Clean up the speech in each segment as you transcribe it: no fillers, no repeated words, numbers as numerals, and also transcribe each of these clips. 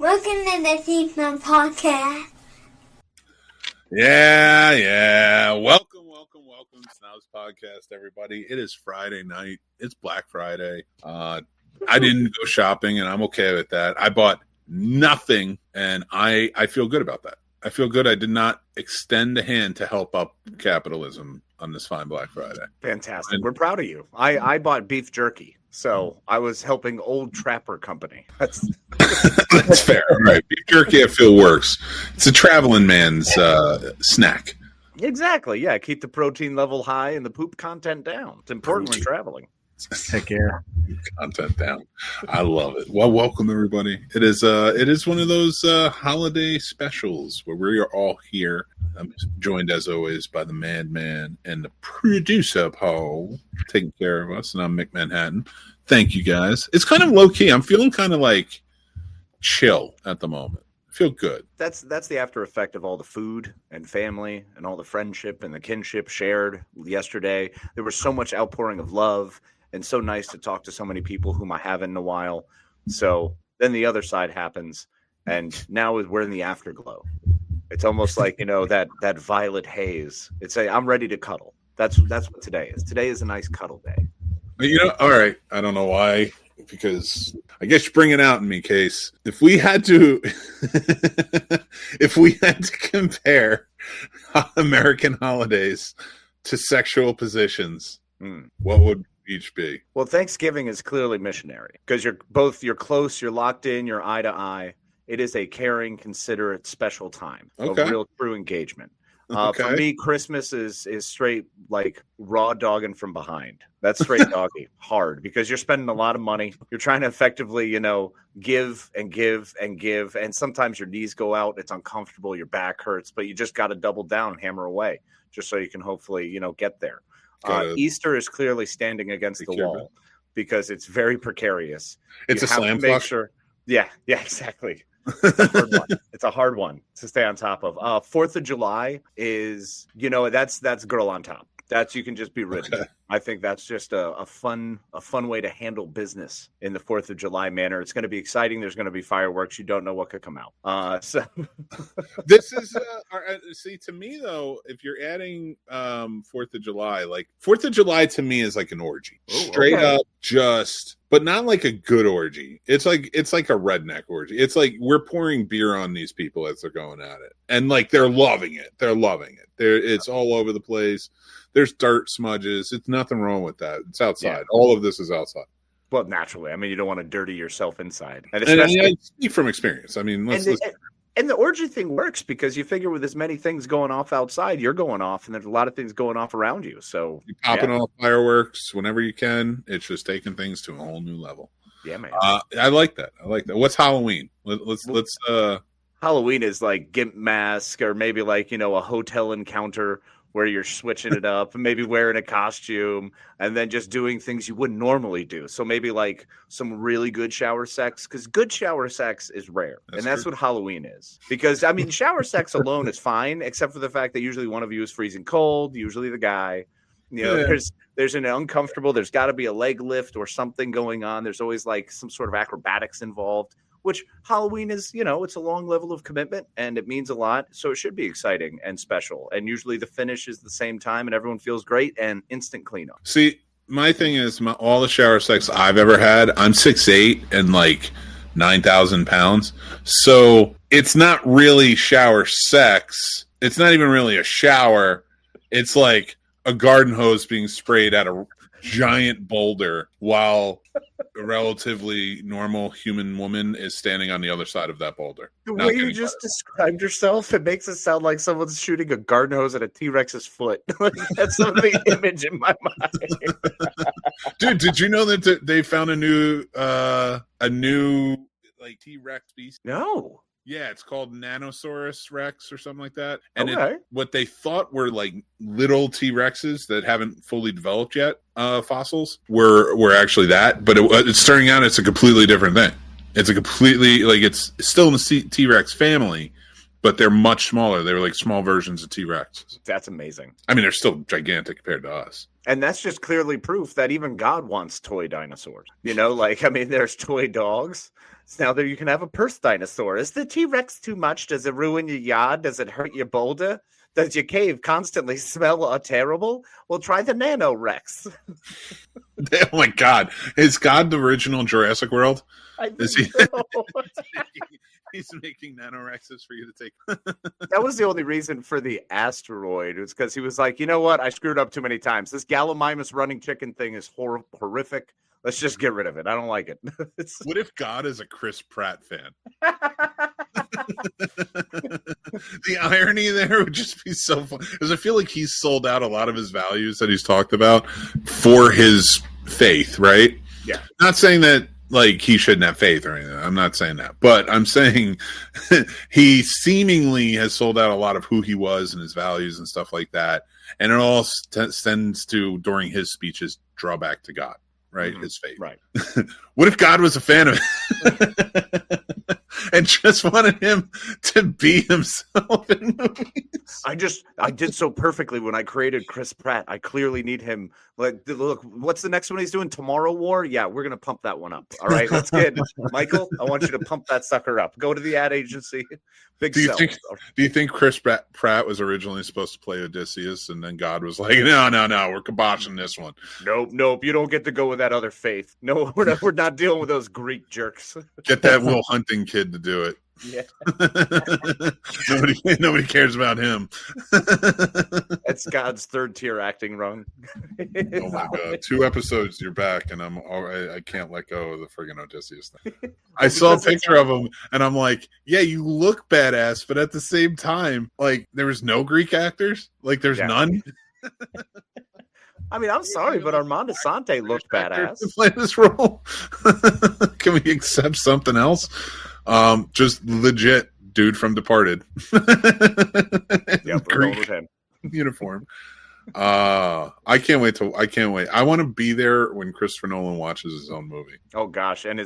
Welcome to the Scene Snobs Podcast. Yeah. Welcome, Snobs Podcast, everybody. It is Friday night. It's Black Friday. I didn't go shopping, and I'm okay with that. I bought nothing, and I feel good about that. I feel good. I did not extend a hand to help up capitalism on this fine Black Friday. Fantastic. We're proud of you. I bought beef jerky, so I was helping Old Trapper Company. That's fair. All right. Beef jerky, I feel, works. It's a traveling man's snack. Exactly. Yeah. Keep the protein level high and the poop content down. It's important when traveling. Takeo. Content down. I love it. Well, welcome everybody. It is one of those holiday specials where we are all here. I'm joined as always by the madman and the producer Paul taking care of us, and I'm Mick Manhattan. Thank you guys. It's kind of low key. I'm feeling kind of like chill at the moment. I feel good. That's the after effect of all the food and family and all the friendship and the kinship shared yesterday. There was so much outpouring of love. And so nice to talk to so many people whom I haven't in a while. So then the other side happens, and now we're in the afterglow. It's almost like, that violet haze. It's I'm ready to cuddle. That's what today is. Today is a nice cuddle day. All right. I don't know why, because I guess you bring it out in me, Case. If we had to compare American holidays to sexual positions, what would each be? Well, Thanksgiving is clearly missionary because you're close, you're locked in, you're eye to eye. It is a caring, considerate, special time of real true engagement. For me, Christmas is straight like raw dogging from behind. That's straight doggy hard because you're spending a lot of money. You're trying to effectively, give and give and give. And sometimes your knees go out. It's uncomfortable. Your back hurts, but you just got to double down and hammer away just so you can hopefully, get there. Easter is clearly standing against the wall because it's very precarious. It's a slam flush. Sure. Yeah, exactly. It's a hard one to stay on top of. 4th of July is, that's girl on top. That's you can just be ridden. Okay. I think that's just a fun way to handle business in the 4th of July manner. It's going to be exciting. There's going to be fireworks. You don't know what could come out. So this is see, to me though, if you're adding 4th of July, like 4th of July to me is like an orgy. Straight up, but not like a good orgy. It's like a redneck orgy. It's like we're pouring beer on these people as they're going at it, and like they're loving it. It's all over the place. There's dirt smudges. It's nothing wrong with that. It's outside. Yeah. All of this is outside. Well, naturally. I mean, you don't want to dirty yourself inside. And I speak from experience. I mean, and the orgy thing works because you figure with as many things going off outside, you're going off, and there's a lot of things going off around you. So you're popping off fireworks whenever you can. It's just taking things to a whole new level. Yeah, man. I like that. What's Halloween? Let's Halloween is like gimp mask, or maybe like, a hotel encounter where you're switching it up, maybe wearing a costume, and then just doing things you wouldn't normally do. So maybe like some really good shower sex, because good shower sex is rare. That's what Halloween is. Because, I mean, shower sex alone is fine, except for the fact that usually one of you is freezing cold, usually the guy. There's an uncomfortable, there's got to be a leg lift or something going on. There's always like some sort of acrobatics involved, which Halloween is, it's a long level of commitment and it means a lot. So it should be exciting and special. And usually the finish is the same time and everyone feels great and instant cleanup. See, my thing is all the shower sex I've ever had, I'm 6'8" and like 9,000 pounds. So it's not really shower sex. It's not even really a shower. It's like a garden hose being sprayed at a giant boulder while a relatively normal human woman is standing on the other side of that boulder. The way you just described yourself, it makes it sound like someone's shooting a garden hose at a T-Rex's foot. That's the image in my mind. Dude, did you know that they found a new like T-Rex species? No. Yeah, it's called Nanosaurus Rex or something like that. And what they thought were like little T-Rexes that haven't fully developed yet, fossils, were actually that. But it's turning out it's a completely different thing. It's a completely, like, it's still in the T-Rex family, but they're much smaller. They were like small versions of T-Rex. That's amazing. I mean, they're still gigantic compared to us. And that's just clearly proof that even God wants toy dinosaurs. There's toy dogs. Now that you can have a Perth dinosaur. Is the T-Rex too much? Does it ruin your yard? Does it hurt your boulder? Does your cave constantly smell terrible? Well, try the Nano Rex. Oh my God! Is God the original Jurassic World? Is he? He's making nanorexes for you to take. That was the only reason for the asteroid. It was because he was like, you know what? I screwed up too many times. This Gallimimus running chicken thing is horrific. Let's just get rid of it. I don't like it. What if God is a Chris Pratt fan? The irony there would just be so fun. Because I feel like he's sold out a lot of his values that he's talked about for his faith, right? Yeah. Not saying that like he shouldn't have faith or anything. I'm not saying that. But I'm saying he seemingly has sold out a lot of who he was and his values and stuff like that. And it all tends to, during his speeches, draw back to God. Right, his faith. Right. What if God was a fan of it and just wanted him to be himself in movies? I did so perfectly when I created Chris Pratt. I clearly need him. Like, look, what's the next one he's doing? Tomorrow War? Yeah, we're gonna pump that one up. All right, let's get Michael. I want you to pump that sucker up. Go to the ad agency. Big do sell. You think Chris Pratt was originally supposed to play Odysseus, and then God was like, no, we're kiboshing this one. Nope. You don't get to go with that other faith. No, we're not dealing with those Greek jerks. Get that Will Hunting kid to do it. Yeah. nobody cares about him. That's God's third tier acting run. Oh my God! 2 episodes, you're back, and I can't let go of the friggin' Odysseus thing. I saw a picture of him, and I'm like, yeah, you look badass, but at the same time, like there was no Greek actors, like there's none. I mean, I'm sorry, but Armando Sante looked badass to play this role. Can we accept something else? Just legit dude from Departed. Yep, Greek with him. Uniform. I can't wait. I want to be there when Christopher Nolan watches his own movie. Oh gosh, and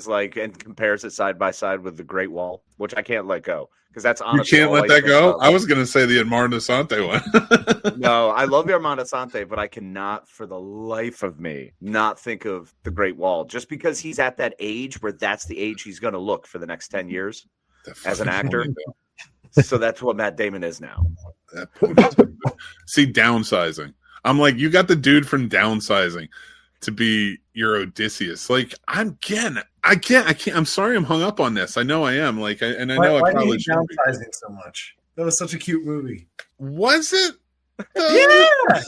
compares it side by side with The Great Wall, which I can't let go because that's honestly. You can't let that go. I was going to say the Armando Sante one. No, I love the Armando Sante, but I cannot, for the life of me, not think of The Great Wall, just because he's at that age where that's the age he's going to look for the next 10 years as an actor. So that's what Matt Damon is now. See, Downsizing. I'm like, you got the dude from Downsizing to be your Odysseus. Like, I can't. I'm sorry, I'm hung up on this. I know I am. Like, I know I probably should. Downsizing so much. That was such a cute movie. Was it? Yeah.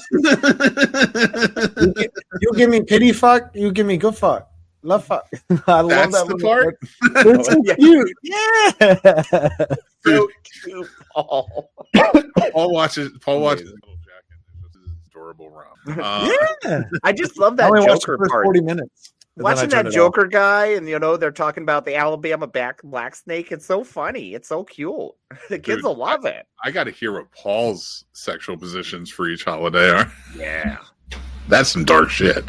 You give me pity fuck. You give me good fuck. Love fuck. I love that the part. It's so cute. Yeah. So cute, Paul. Paul watches Little Jack and this adorable rom. Yeah. I just love that Joker part. 40 minutes. Watching that Joker guy, and they're talking about the Alabama black snake. It's so funny. It's so cute. The kids will love it. I got to hear what Paul's sexual positions for each holiday are. Yeah. That's some dark shit.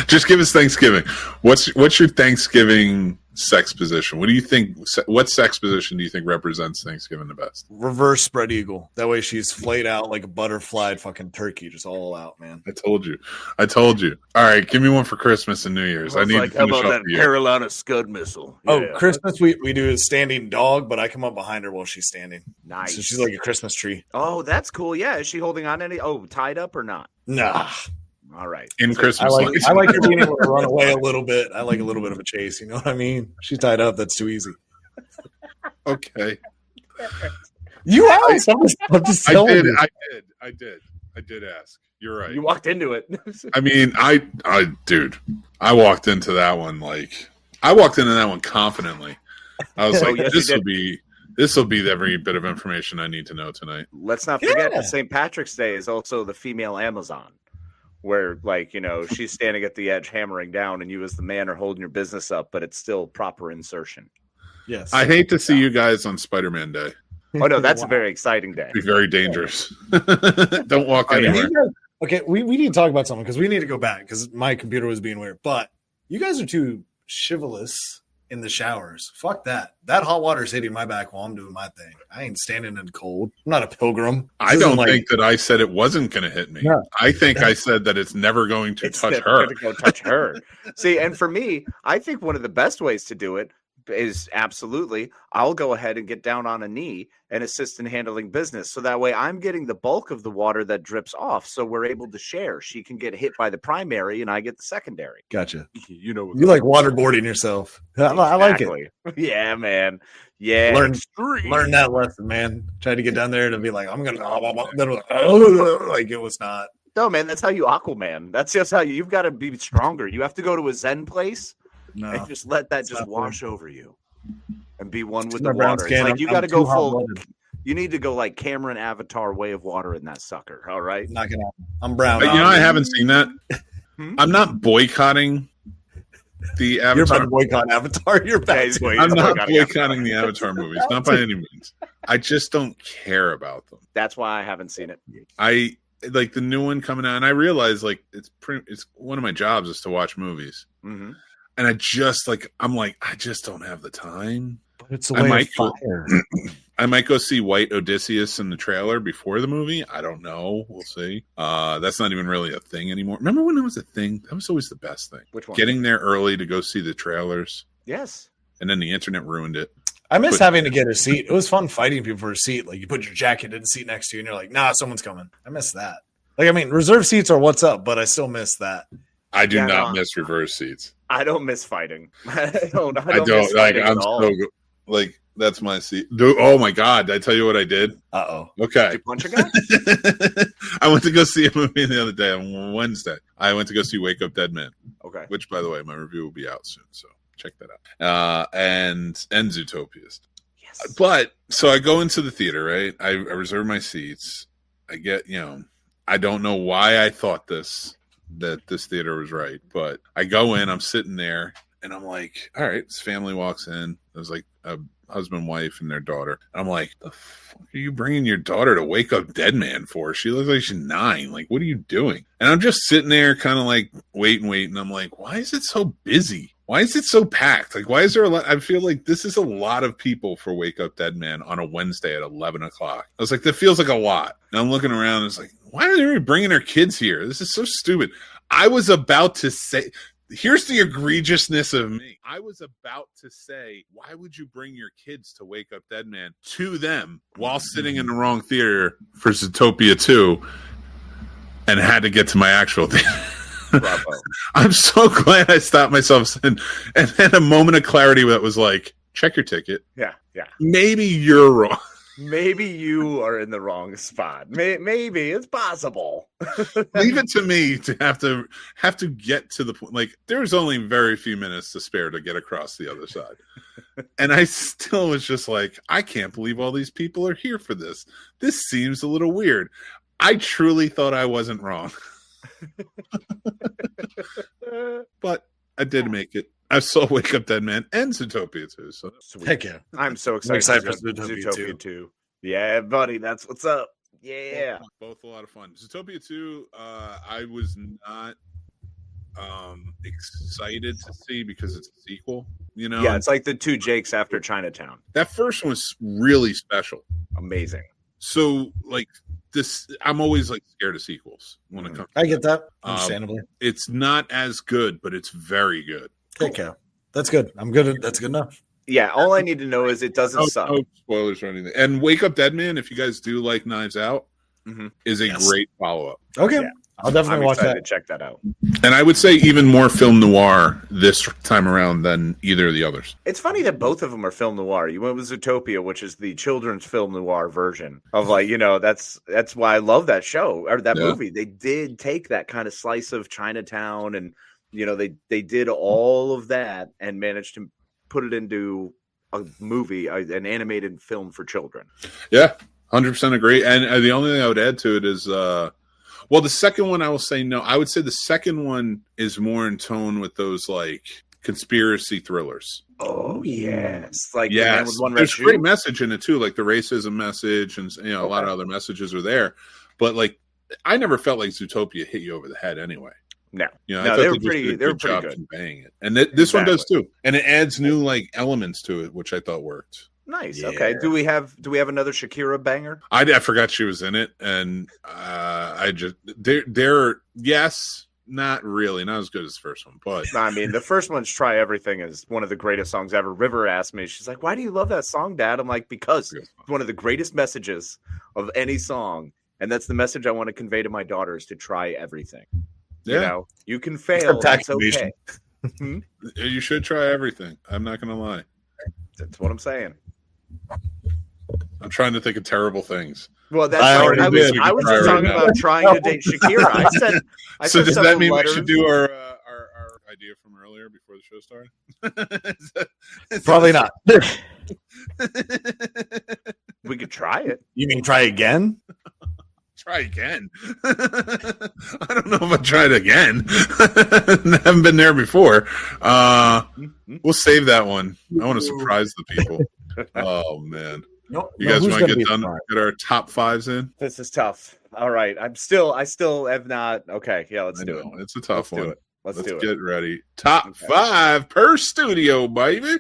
Just give us Thanksgiving. What's your Thanksgiving sex position? What do you think? What sex position do you think represents Thanksgiving the best? Reverse spread eagle. That way she's flayed out like a butterflied fucking turkey, just all out, man. I told you. All right, give me one for Christmas and New Year's. I need to finish how about up that Carolina Scud missile? Yeah. Oh, Christmas we do a standing dog, but I come up behind her while she's standing. Nice. So she's like a Christmas tree. Oh, that's cool. Yeah, is she holding on any? Oh, tied up or not? Nah. All right. In Christmas, I like her being able to run away a little bit. I like a little bit of a chase. You know what I mean? She's tied up. That's too easy. Okay. You asked. I'm just telling you. I did ask. You're right. You walked into it. I mean, I walked into that one confidently. I was like, yes, this will be every bit of information I need to know tonight. Let's not forget that St. Patrick's Day is also the female Amazon, where she's standing at the edge hammering down, and you as the man are holding your business up, but it's still proper insertion. Yes. I hate to see you guys on Spider-Man Day. Oh no, that's a very exciting day. It'd be very dangerous. Don't walk anywhere. Okay, we need to talk about something because we need to go back because my computer was being weird. But you guys are too chivalrous in the showers. Fuck that. That hot water is hitting my back while I'm doing my thing. I ain't standing in the cold. I'm not a pilgrim. I don't think that I said it wasn't going to hit me. Yeah. I think I said that it's never going to touch her. It's never going to touch her. See, and for me, I think one of the best ways to do it is absolutely, I'll go ahead and get down on a knee and assist in handling business. So that way I'm getting the bulk of the water that drips off. So we're able to share. She can get hit by the primary and I get the secondary. Gotcha. You know, You like waterboarding yourself. I like it. Yeah, man. Yeah. Learn that lesson, man. Try to get down there to be like, I'm going to, like it was not. No, man, that's how you Aquaman. That's just how you've got to be stronger. You have to go to a Zen place and just let that just wash over you and be one with the water. It's like you got to go full. You need to go like Cameron Avatar way of water in that sucker. All right. Not going to happen. I'm brown. I haven't seen that. I'm not boycotting the Avatar. You're about to boycott Avatar. You're bad. I'm not boycotting the Avatar movies. Not by any means. I just don't care about them. That's why I haven't seen it. I like the new one coming out, and I realize like it's one of my jobs is to watch movies, and I just I just don't have the time. But it's a way of fire. I might go see White Odysseus in the trailer before the movie. I don't know. We'll see. That's not even really a thing anymore. Remember when it was a thing? That was always the best thing. Which one? Getting there early to go see the trailers. Yes. And then the internet ruined it. I miss having to get a seat. It was fun fighting people for a seat. Like you put your jacket in the seat next to you and you're like, nah, someone's coming. I miss that. Like, I mean, reserve seats are what's up, but I still miss that. I do not miss reverse seats. I don't miss fighting. I don't miss fighting I'm so good. Like, that's my seat. Oh my God. Did I tell you what I did? Uh-oh. Okay. Did you punch a guy? I went to go see a movie the other day on Wednesday. I went to go see Wake Up Dead Man. Okay. Which, by the way, my review will be out soon. So check that out. And Zootopias. Yes. But so I go into the theater, right? I reserve my seats. I get, I don't know why I thought that this theater was right, but I go in, I'm sitting there, and I'm like, all right, this family walks in. There's like a husband, wife, and their daughter. And I'm like, the fuck are you bringing your daughter to Wake Up Dead Man for? She looks like she's 9. Like, what are you doing? And I'm just sitting there kind of like waiting. I'm like, why is it so busy? Why is it so packed? Like, why is there a lot? I feel like this is a lot of people for Wake Up Dead Man on a Wednesday at 11 o'clock. I was like, that feels like a lot. And I'm looking around. And it's like, why are they bringing their kids here? This is so stupid. I was about to say, here's the egregiousness of me. I was about to say, why would you bring your kids to Wake Up Dead Man to them while sitting in the wrong theater for Zootopia 2 and had to get to my actual theater? Bravo. I'm so glad I stopped myself and had a moment of clarity that was like, check your ticket. Yeah. Maybe you're wrong. Maybe you are in the wrong spot. Maybe it's possible. Leave it to me to have to get to the point. Like, there's only very few minutes to spare to get across the other side. And I still was just like, I can't believe all these people are here for this. This seems a little weird. I truly thought I wasn't wrong. But I did make it. I saw Wake Up Dead Man and Zootopia 2. So sweet. Heck yeah. I'm so excited for Zootopia 2. Yeah, buddy, that's what's up. Yeah. Both a lot of fun. Zootopia 2, I was not excited to see because it's a sequel, Yeah, it's like the two Jakes after Chinatown. That first one was really special. Amazing. So, like, this, I'm always like scared of sequels when it comes. I get that, understandably. It's not as good, but it's very good. Okay, that's good. I'm good. That's good enough. Yeah, all I need to know is it doesn't suck. No spoilers or anything. And Wake Up Dead Man, if you guys do like Knives Out, is a great follow up. Okay, yeah. I'll definitely watch that. Check that out. And I would say even more film noir this time around than either of the others. It's funny that both of them are film noir. You went with Zootopia, which is the children's film noir version of that's why I love that show or that movie. They did take that kind of slice of Chinatown and they did all of that and managed to put it into a movie, an animated film for children. Yeah, 100% agree. And the only thing I would add to it is well, the second one, I will say no. I would say the second one is more in tone with those like conspiracy thrillers. Oh yes, like yes. The Man with One Red There's Shoe. Great message in it too, like the racism message, and a lot of other messages are there. But like, I never felt like Zootopia hit you over the head anyway. No, You know, I no, thought they were did a pretty. They were pretty job good. conveying it, and this one does too. And it adds new like elements to it, which I thought worked. Nice. Yeah. Okay. Do we have another Shakira banger? I forgot she was in it, and I just they're yes. Not really, not as good as the first one, but I mean, the first one's "Try Everything" is one of the greatest songs ever. River asked me, she's like, "Why do you love that song, Dad?" I'm like, "Because it's one of the greatest messages of any song, and that's the message I want to convey to my daughters: to try everything. yeah, You know, you can fail. That's okay. you should try everything. I'm not gonna lie. That's what I'm saying. I'm trying to think of terrible things. Well, that's I right. already did. I was Try just right talking now. about trying to date Shakira. I said So does that several mean letters. we should do our idea from earlier before the show started? Probably not. We could try it. You mean try again? Try again. I don't know if I tried again. I haven't been there before. We'll save that one. I want to surprise the people. Oh man. Nope. You guys want to get done? Get our top fives in? This is tough. All right. I still have not. Okay. Yeah, let's do it. It's a tough one. Let's do it. Get ready. Top 5 per studio, baby.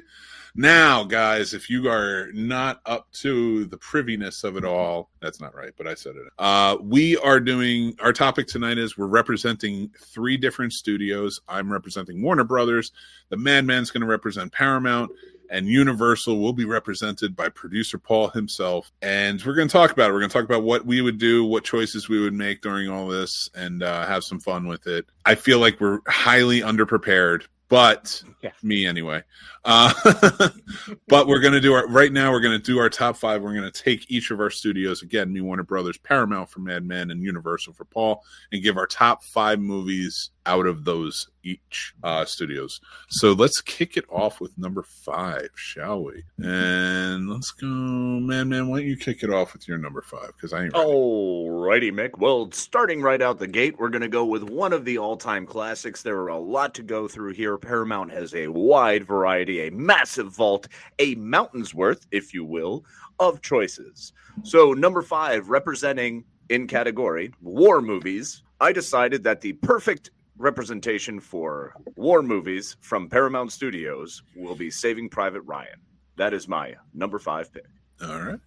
Now, guys, if you are not up to the priviness of it all, that's not right, but I said it. We are doing, our topic tonight is we're representing 3 different studios. I'm representing Warner Brothers. The Madman's going to represent Paramount. And Universal will be represented by producer Paul himself. And we're going to talk about it. We're going to talk about what we would do, what choices we would make during all this, and have some fun with it. I feel like we're highly underprepared, but me anyway. But we're going to do right now, we're going to do our top 5. We're going to take each of our studios, again, me, Warner Brothers, Paramount for Mad Men, and Universal for Paul, and give our top 5 movies out of those each studios. So let's kick it off with number 5, shall we? And let's go, Man, why don't you kick it off with your number 5? Because I ain't ready. Alrighty, Mick. Well, starting right out the gate, we're going to go with one of the all-time classics. There are a lot to go through here. Paramount has a wide variety, a massive vault, a mountain's worth, if you will, of choices. So number 5, representing in category war movies, I decided that the perfect representation for war movies from Paramount Studios will be Saving Private Ryan. That is my number 5 pick. All right.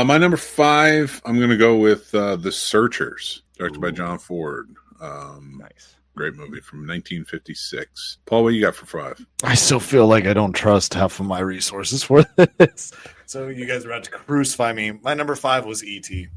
My number 5, I'm going to go with The Searchers, directed by John Ford. Nice. Great movie from 1956. Paul, what you got for 5? I still feel like I don't trust half of my resources for this. So you guys are about to crucify me. My number 5 was E.T.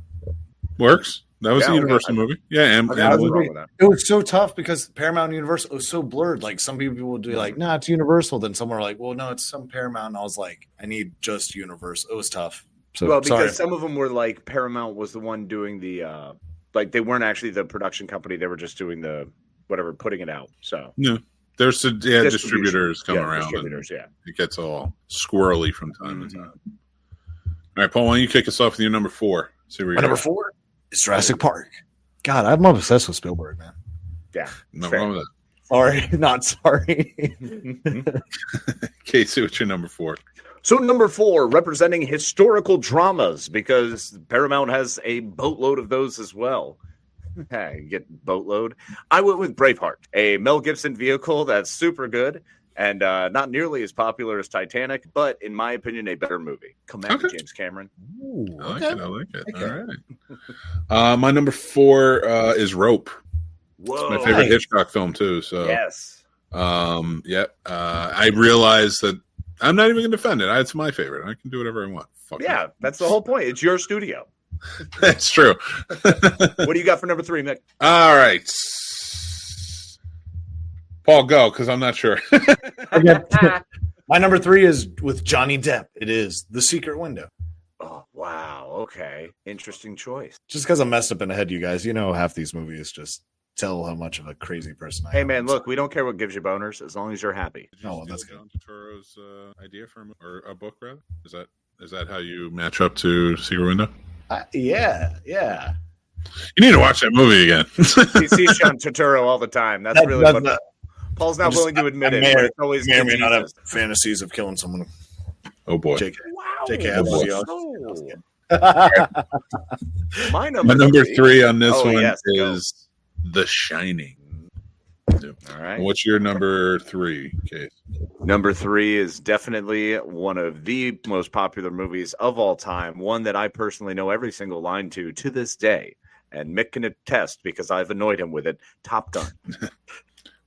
Works. That was a Universal movie. Yeah, and it was so tough because Paramount and Universal, it was so blurred. Like some people would be like, "Nah, it's Universal." Then some were like, "Well, no, it's some Paramount." And I was like, "I need just Universal." It was tough. So, well, because some of them were like Paramount was the one doing the like they weren't actually the production company; they were just doing the whatever, putting it out. So no, there's distributors come around. Distributors, it gets all squirrely from time to time. All right, Paul, why don't you kick us off with your number 4? See where my number 4 is Jurassic Park. God, I'm obsessed with Spielberg, man. Yeah, no wrong with that. Sorry, not sorry. Casey, what's your number 4? So number 4, representing historical dramas, because Paramount has a boatload of those as well. Hey, get boatload. I went with Braveheart, a Mel Gibson vehicle that's super good and not nearly as popular as Titanic, but in my opinion, a better movie. Come back to James Cameron. Ooh, I like it. Okay. All right. My number 4 is Rope. Whoa. It's my favorite Hitchcock film too. So yes. I realized that I'm not even going to defend it. It's my favorite. I can do whatever I want. Fuck yeah, it. That's the whole point. It's your studio. That's true. What do you got for number 3, Mick? All right. Paul, go, because I'm not sure. My number 3 is with Johnny Depp. It is The Secret Window. Oh, wow. Okay. Interesting choice. Just because I'm messed up in the head, you guys, you know, half these movies just tell how much of a crazy person I am. Hey, man, look, we don't care what gives you boners as long as you're happy. Oh, well, that's good. John Turturro's idea for a book, rather? Is that how you match up to Secret Window? Yeah. You need to watch that movie again. He sees John Turturro all the time. That's really what Paul's not willing to admit it. But it's always may or may not have fantasies of killing someone. Oh boy. My number 3 on this one yes, is The Shining. Yeah. All right. And what's your number 3, Case? Number 3 is definitely one of the most popular movies of all time. One that I personally know every single line to this day. And Mick can attest because I've annoyed him with it. Top Gun.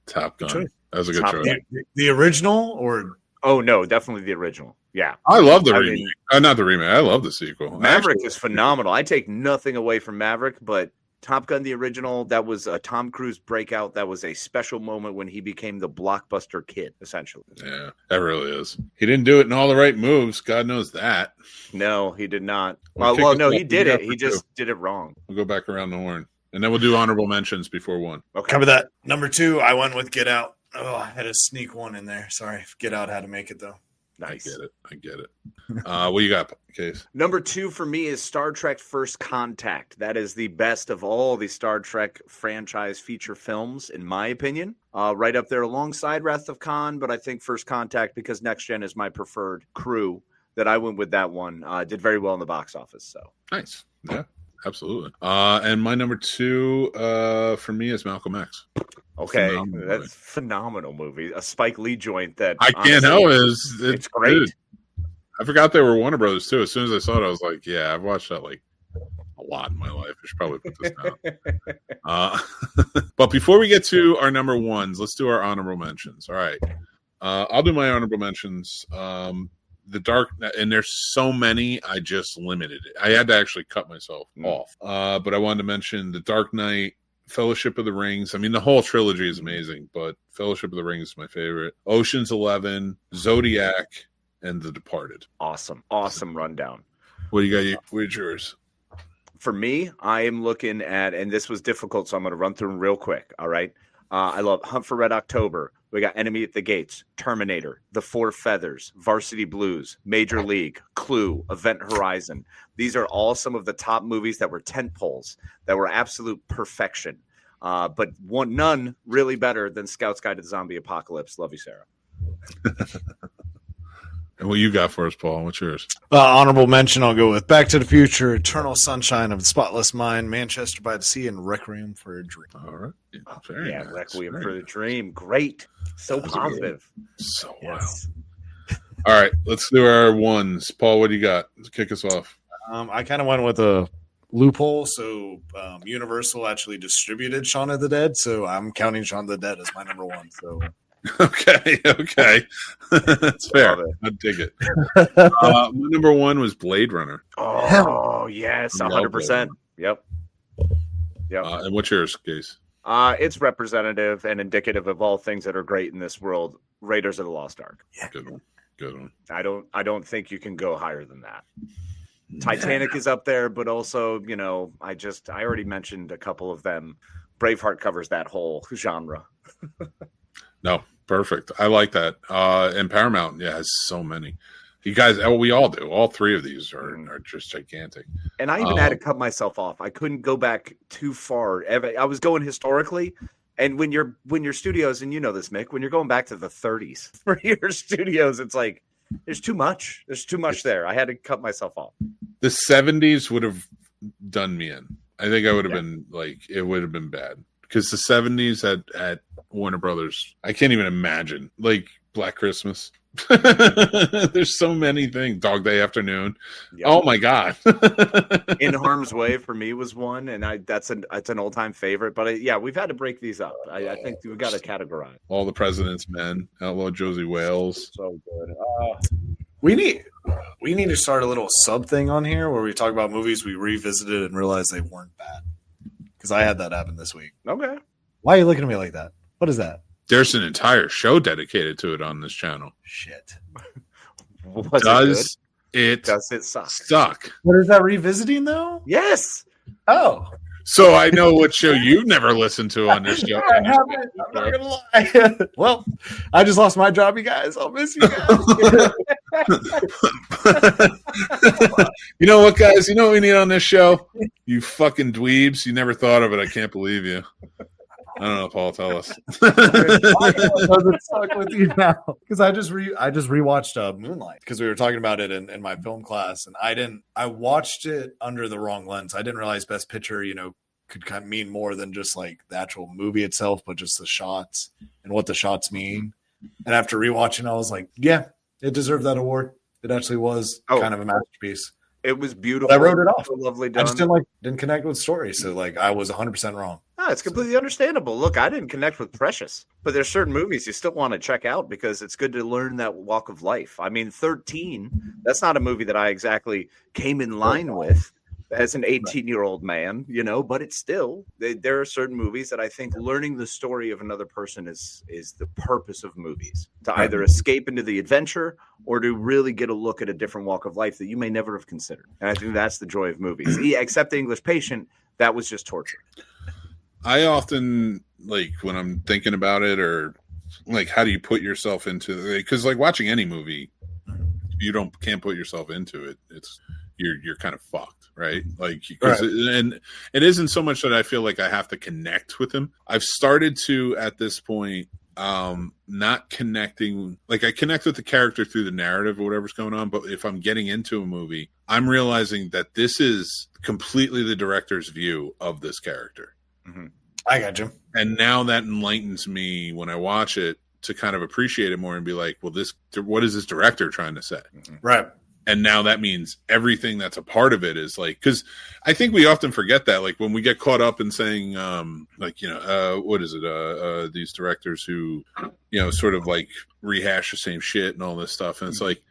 Top Gun. choice. That was a good Top choice. Gun. The original or Oh, no, definitely the original. Yeah. I love the I remake. mean- Not the remake. I love the sequel. Maverick Actually, is phenomenal. I take nothing away from Maverick, but Top Gun, the original, that was a Tom Cruise breakout. That was a special moment when he became the blockbuster kid, essentially. Yeah, that really is. He didn't do it in all the right moves. God knows that. No, he did not. We'll Well, kick no, it he off. did We it. got He for just did it wrong. We'll go back around the horn. And then we'll do honorable mentions before 1. Okay. cover that. Number 2, I went with Get Out. Oh, I had to sneak one in there. Sorry, Get Out had to make it though. Nice. I get it. What you got, Case? Number 2 for me is Star Trek First Contact. That is the best of all the Star Trek franchise feature films, in my opinion. Right up there alongside Wrath of Khan, but I think First Contact, because Next Gen is my preferred crew, that I went with that one. Did very well in the box office. So Nice. Yeah, absolutely. And my number 2 for me is Malcolm X. okay, Phenomenal that's movie. phenomenal movie. A Spike Lee joint that I can't help it. It's great. Dude, I forgot they were Warner Brothers too. As soon as I saw it, I was like, "Yeah, I've watched that like a lot in my life. I should probably put this down." But before we get to our number 1s, let's do our honorable mentions. All right, I'll do my honorable mentions. The Dark, and there's so many, I just limited it. I had to actually cut myself off. But I wanted to mention The Dark Knight, Fellowship of the Rings. I mean, the whole trilogy is amazing, but Fellowship of the Rings is my favorite. Ocean's 11, Zodiac, and The Departed. Awesome rundown. What do you got? What's yours? For me, I am looking at, and this was difficult, so I'm going to run through them real quick. All right. I love Hunt for Red October. We got Enemy at the Gates, Terminator, The Four Feathers, Varsity Blues, Major League, Clue, Event Horizon. These are all some of the top movies that were tentpoles, that were absolute perfection. But none really better than Scout's Guide to the Zombie Apocalypse. Love you, Sarah. And what you got for us, Paul? What's yours? Honorable mention, I'll go with Back to the Future, Eternal Sunshine of the Spotless Mind, Manchester by the Sea, and Requiem for a Dream. All right. Very Yeah, nice. Requiem Very for the nice. Dream. Great. So That was a good positive. So Yes. wow. All right, let's do our 1s. Paul, what do you got? Let's kick us off. I kind of went with a loophole. So Universal actually distributed Shaun of the Dead. So I'm counting Shaun of the Dead as my number 1. So Okay. That's fair. Love it. I dig it. My number 1 was Blade Runner. Oh, yes. I love 100%. Yep. And what's yours, Case? It's representative and indicative of all things that are great in this world. Raiders of the Lost Ark. Good one. Good one. I don't think you can go higher than that. Titanic is up there, but also, I already mentioned a couple of them. Braveheart covers that whole genre. No, perfect. I like that. And Paramount, has so many. You guys, we all do. All 3 of these are just gigantic. And I even had to cut myself off. I couldn't go back too far. I was going historically. And when your studios, and you know this, Mick, when you're going back to the 30s for your studios, it's like there's too much. There's too much there. I had to cut myself off. The 70s would have done me in. I think I would have been like, it would have been bad. Because the 70s at Warner Brothers, I can't even imagine. Like Black Christmas. There's so many things. Dog Day Afternoon. Yep. Oh my God. In Harm's Way for me was one, and that's an all time favorite. But we've had to break these up. I think we've got to categorize. All the President's Men. Outlaw Josie Wales. So good. we need to start a little sub thing on here where we talk about movies we revisited and realized they weren't bad. Because I had that happen this week. Okay. Why are you looking at me like that? What is that? There's an entire show dedicated to it on this channel. Shit. Does it suck? suck? What is that revisiting though? Yes. Oh. So I know what show you've never listened to on this show. I haven't. I'm not gonna lie. Well, I just lost my job, you guys. I'll miss you guys. You know what, guys? You know what we need on this show? You fucking dweebs. You never thought of it. I can't believe you. I don't know, Paul. Tell us. Doesn't suck with you now because I just rewatched Moonlight because we were talking about it in my film class, and I watched it under the wrong lens. I didn't realize Best Picture, could kind of mean more than just like the actual movie itself, but just the shots and what the shots mean. And after rewatching, I was like, yeah, it deserved that award. It actually was kind of a masterpiece. It was beautiful. But I wrote it off. So lovely done. I just didn't connect with the story. So like I was 100% wrong. No, it's completely understandable. Look, I didn't connect with Precious, but there's certain movies you still want to check out because it's good to learn that walk of life. I mean, 13, that's not a movie that I exactly came in line with as an 18-year-old man, you know, but it's still, there are certain movies that I think learning the story of another person is the purpose of movies, to either escape into the adventure or to really get a look at a different walk of life that you may never have considered. And I think that's the joy of movies. Except The English Patient, that was just torture. I often, like, when I'm thinking about it, or like, how do you put yourself into it? Because like watching any movie, you can't put yourself into it. It's you're kind of fucked, right? Like, and it isn't so much that I feel like I have to connect with him. I've started to, at this point, not connecting. Like, I connect with the character through the narrative or whatever's going on, but if I'm getting into a movie, I'm realizing that this is completely the director's view of this character. Mm-hmm. I got you. And now that enlightens me when I watch it to kind of appreciate it more and be like, well, what is this director trying to say? Mm-hmm. Right. And now that means everything that's a part of it is like, because I think we often forget that, like when we get caught up in saying, like, you know, what is it? These directors who, you know, sort of like rehash the same shit and all this stuff. And it's like,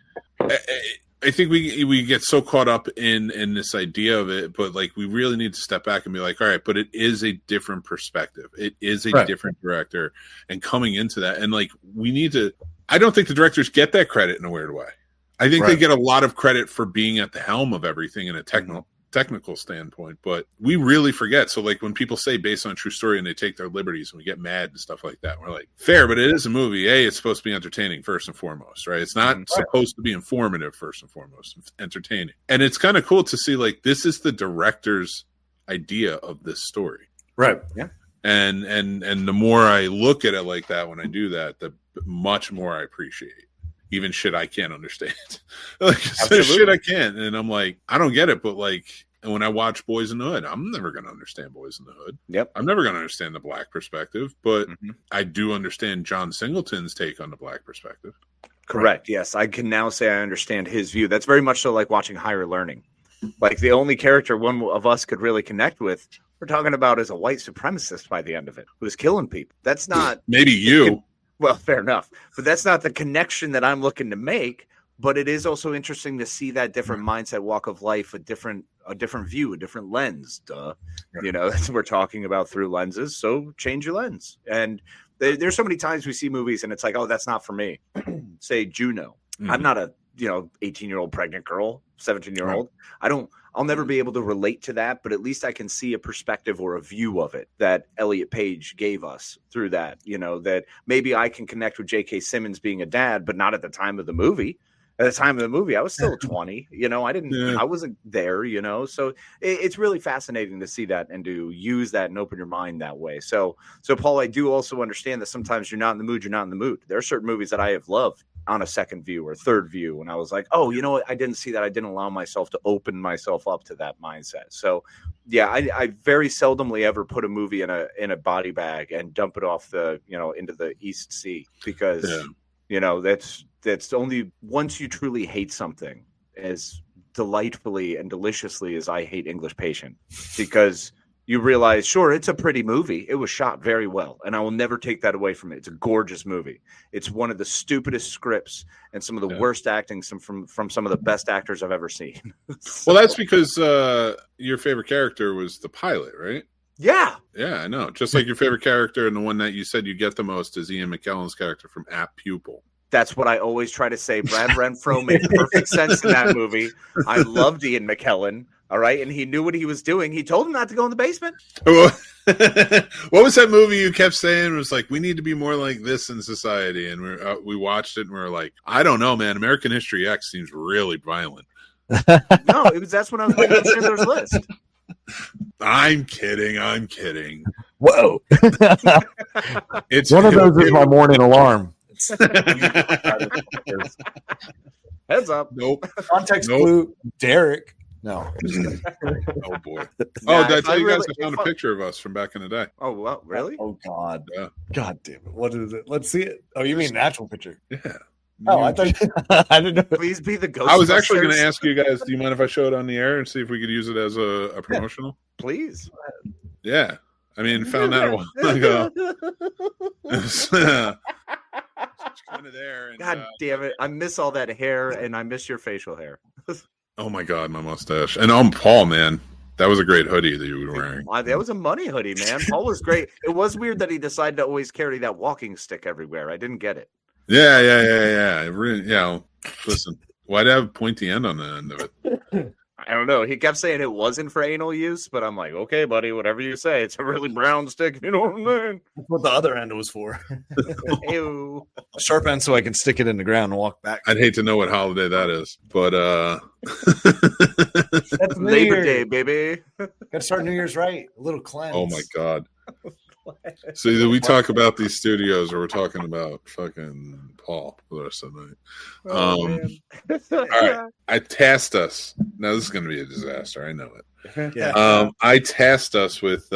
I think we get so caught up in this idea of it, but like we really need to step back and be like, all right, but it is a different perspective. It is a different director, and coming into that, and like we need to. I don't think the directors get that credit in a weird way. I think they get a lot of credit for being at the helm of everything in a technical standpoint, but we really forget. So like when people say based on a true story and they take their liberties and we get mad and stuff like that, we're like, fair, but it is a movie. It's supposed to be entertaining first and foremost, right? It's not supposed to be informative first and foremost, it's entertaining. And it's kind of cool to see like this is the director's idea of this story. Right. Yeah. And the more I look at it like that, when I do that, the much more I appreciate even shit I can't understand. Like shit I can't. And I'm like, I don't get it. But like, when I watch Boys in the Hood, I'm never going to understand Boys in the Hood. Yep. I'm never going to understand the black perspective, but I do understand John Singleton's take on the black perspective. Correct. Yes. I can now say I understand his view. That's very much so like watching Higher Learning. Like the only character one of us could really connect with, we're talking about as a white supremacist by the end of it, who's killing people. That's not maybe you. Well, fair enough. But that's not the connection that I'm looking to make. But it is also interesting to see that different mindset, walk of life, a different view, a different lens. You know, that's what we're talking about through lenses. So change your lens. And there's so many times we see movies and it's like, oh, that's not for me. Say Juno. I'm not a 18-year-old pregnant girl, 17-year-old. I'll never be able to relate to that, but at least I can see a perspective or a view of it that Elliot Page gave us through that, you know, that maybe I can connect with J.K. Simmons being a dad, but not at the time of the movie. At the time of the movie, I was still 20, you know, I wasn't there, you know, so it's really fascinating to see that and to use that and open your mind that way. So Paul, I do also understand that sometimes you're not in the mood. There are certain movies that I have loved on a second view or third view. And I was like, oh, you know what? I didn't see that. I didn't allow myself to open myself up to that mindset. So yeah, I very seldomly ever put a movie in a body bag and dump it off into the East Sea because, you know, that's only once you truly hate something as delightfully and deliciously as I hate English Patient, because you realize, sure, it's a pretty movie. It was shot very well, and I will never take that away from it. It's a gorgeous movie. It's one of the stupidest scripts and some of the worst acting from some of the best actors I've ever seen. Well, that's because your favorite character was the pilot, right? Yeah. Yeah, I know. Just like your favorite character and the one that you said you get the most is Ian McKellen's character from Apt Pupil. That's what I always try to say. Brad Renfro made perfect sense in that movie. I loved Ian McKellen. All right. And he knew what he was doing. He told him not to go in the basement. What was that movie you kept saying? It was like, we need to be more like this in society. And we watched it and we were like, I don't know, man. American History X seems really violent. No, that's when I was making Schindler's List. I'm kidding. Whoa. It's one of those is my morning alarm. Heads up. Nope. Context clue, Derek. No. Oh boy. Nah, Did I if tell you guys I if found a picture of us from back in the day? Oh, well, really? Oh God. Yeah. God damn it. What is it? Let's see it. Oh, you mean an actual picture? Yeah. Oh, I thought I didn't know. Please be the ghost. I was actually going to ask you guys, do you mind if I show it on the air and see if we could use it as a promotional? Please. Yeah. I mean, found that a while ago. It's kind of there. And, God damn it. I miss all that hair and I miss your facial hair. oh my God, my mustache. And I'm Paul, man. That was a great hoodie that you were wearing. That was a money hoodie, man. Paul was great. It was weird that he decided to always carry that walking stick everywhere. I didn't get it. Yeah. Really, listen, why'd I have a pointy end on the end of it? I don't know. He kept saying it wasn't for anal use, but I'm like, okay, buddy, whatever you say. It's a really brown stick. You know what I mean? That's what the other end was for. Ew. Sharp end so I can stick it in the ground and walk back. I'd hate to know what holiday that is, but That's Labor Day, baby. Got to start New Year's right. A little cleanse. oh my God. So either we talk about these studios or we're talking about fucking Paul for the rest of the night. All right. I tasked us. Now this is going to be a disaster. I know it. Yeah. I tasked us with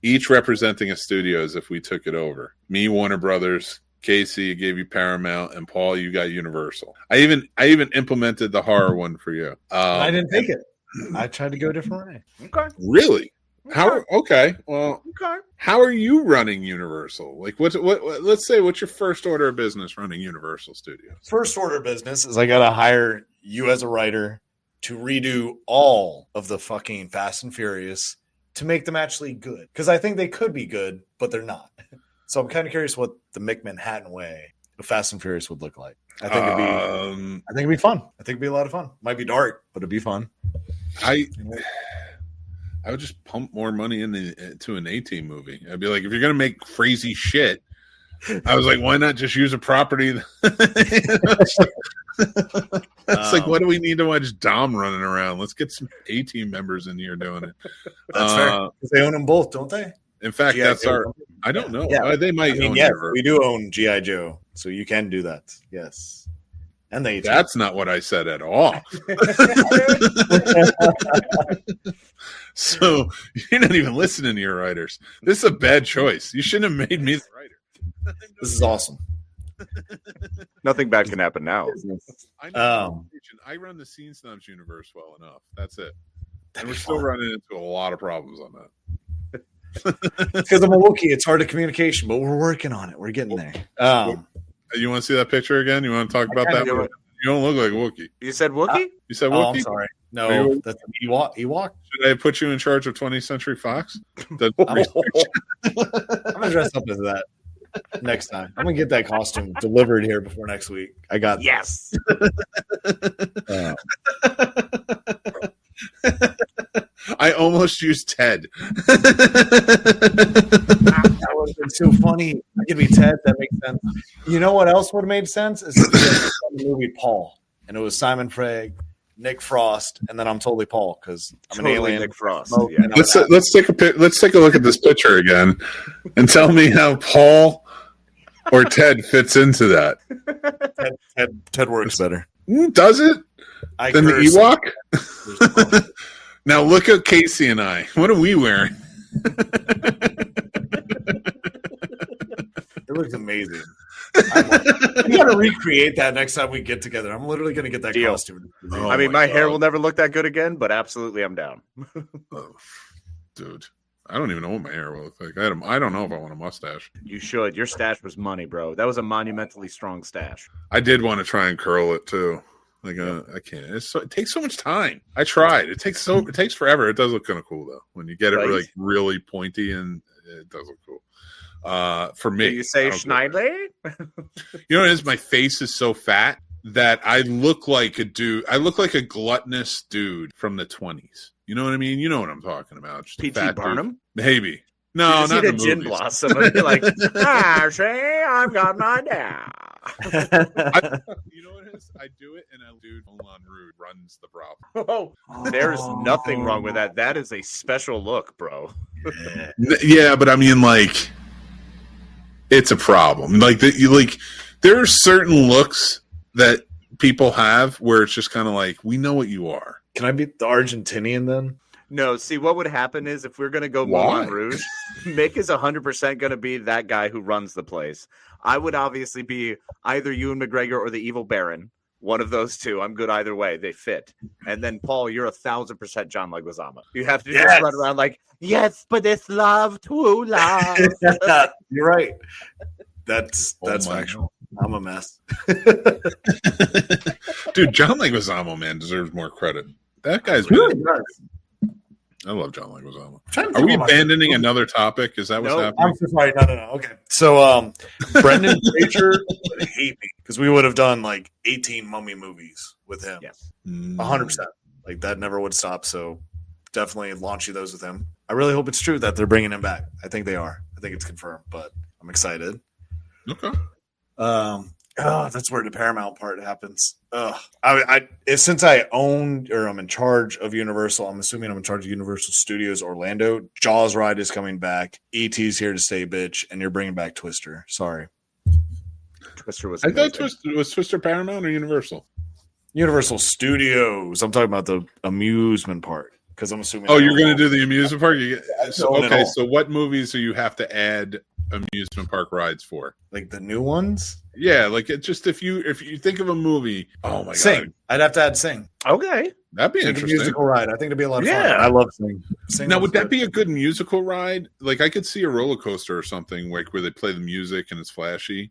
each representing a studio as if we took it over. Me, Warner Brothers. Casey gave you Paramount, and Paul, you got Universal. I even implemented the horror one for you. I didn't take it. I tried to go a different way. Okay. Really? How? Okay. Well, Okay. how are you running Universal? Like, what? Let's say, what's your first order of business running Universal Studios? First order of business is I got to hire you as a writer to redo all of the fucking Fast and Furious to make them actually good. Because I think they could be good, but they're not. So I'm kind of curious what the Mick Manhattan way of Fast and Furious would look like. I think it'd be fun. I think it'd be a lot of fun. Might be dark, but it'd be fun. I would just pump more money into an A-Team movie. I'd be like, if you're gonna make crazy shit, I was like, why not just use a property? It's like, what do we need to watch Dom running around? Let's get some A-Team members in here doing it. That's fair. 'Cause they own them both, don't they? In fact, G.I. that's Joe. our. I don't know. Yeah. They might own yes, Universal. we do own G.I. Joe, so you can do that. Yes. And they That's not what I said at all. So you're not even listening to your writers. This is a bad choice. You shouldn't have made me the writer. This is awesome. Nothing bad can happen now. I know. I run the Scene Snobs universe well enough. That's it. And we're still running into a lot of problems on that. Because I'm a Wookiee, it's hard to communication, but we're working on it. We're getting there. You want to see that picture again? You want to talk about that? do You it. don't look like a Wookiee. You said Wookiee? You said Oh, I'm Wookiee? sorry. Are No, you- that's Ewok. Should I put you in charge of 20th Century Fox? I'm gonna dress up as that next time. I'm gonna get that costume delivered here before next week. I got Yes. I almost used Ted. That would have been so funny. Give me Ted. That makes sense. You know what else would have made sense? Is the movie Paul, and it was Simon Frey, Nick Frost, and then I'm totally Paul because I'm an alien. Nick Frost. Smoke, Yeah. and I'm Let's take a look at this picture again, and tell me how Paul or Ted fits into that. Ted works better. Does it? I Than the curse. Ewok? Now look at Casey and I. What are we wearing? It looks amazing. We got to recreate that next time we get together. I'm literally going to get that Deal. costume. Oh I mean, my my hair God. will never look that good again, but absolutely I'm down. Oh, dude, I don't even know what my hair will look like. I don't know if I want a mustache. You should. Your stash was money, bro. That was a monumentally strong stash. I did want to try and curl it too. Like I can't. It takes so much time. I tried. It takes forever. It does look kind of cool though when you get it Right. like really pointy, and it does look cool. For me, Do you say I don't care. Schneider? You know what it is? My face is so fat that I look like a dude. I look like a gluttonous dude from the 20s. You know what I mean? You know what I'm talking about. Just a P.T. fat dude. Barnum? Maybe. No, You not see the the gin movies. blossom and be like, say I've got an idea. You know what it is? I do it, and a dude on Rude runs the problem. Oh, there's nothing wrong with that. That is a special look, bro. Yeah, but I mean, like, it's a problem. Like there are certain looks that people have where it's just kind of like, we know what you are. Can I be the Argentinian then? No, see, what would happen is if we're going to go Why? Moulin Rouge, Mick is 100% going to be that guy who runs the place. I would obviously be either Ewan McGregor or the Evil Baron. One of those two. I'm good either way. They fit. And then, Paul, you're 1,000% John Leguizamo. You have to just run around like, yes, but it's love, true love. You're right. That's my factual. I'm a mess. Dude, John Leguizamo, man, deserves more credit. That guy's Really been. does. I love John Leguizamo. I'm trying to Are think we of my- abandoning another topic? Is that what's No, happening? I'm so sorry. No. Okay. So, Brendan Fraser would hate me because we would have done like 18 Mummy movies with him. Yes. 100%. Like that never would stop. So, definitely launching those with him. I really hope it's true that they're bringing him back. I think they are. I think it's confirmed, but I'm excited. Okay. That's where the Paramount part happens. Since I own or I'm in charge of Universal, I'm assuming I'm in charge of Universal Studios Orlando. Jaws ride is coming back. E.T.'s here to stay, bitch, and you're bringing back Twister. Sorry, Twister was I amazing. thought was Twister Paramount or Universal? Universal Studios. I'm talking about the amusement park because I'm assuming. Oh, you're going to do the amusement park? own it all. So what movies do you have to add amusement park rides for? like the new ones. Yeah, like it just if you think of a movie, oh my Sing. god, I'd have to add Sing. Okay. that'd be Like a interesting. musical ride. I think it'd be a lot of Yeah. fun. I love Sing. Sing Now, was would that good. be a good musical ride? Like I could see a roller coaster or something like where they play the music and it's flashy.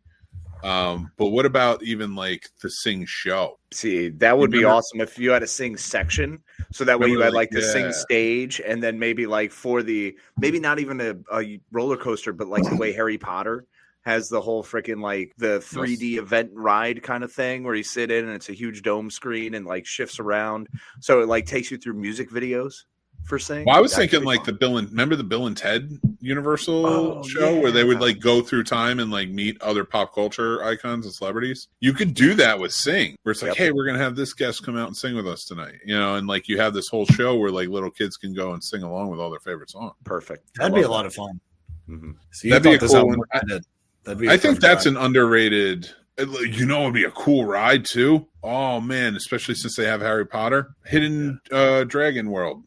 But what about even like the Sing show? See, that would be Remember- awesome if you had a sing section. So that way you Remember, had like, like the yeah. sing stage, and then maybe like for the maybe not even a roller coaster, but like the way Harry Potter has the whole freaking like the 3D event ride kind of thing where you sit in and it's a huge dome screen and like shifts around. So it like takes you through music videos for Sing. Well, I was That could thinking be like fun. remember the Bill and Ted Universal Oh, show where they would yeah. like go through time and like meet other pop culture icons and celebrities. You could do that with Sing, where it's like, Yep. hey, we're gonna have this guest come out and sing with us tonight, and like you have this whole show where like little kids can go and sing along with all their favorite songs. Perfect. That'd I be a love lot that. of fun. Mhm. So you That'd be thought a this cool out one. more than I did. That'd be a I think fun that's ride. an underrated. It'd be a cool ride too. Oh man, especially since they have Harry Potter, Hidden Dragon World.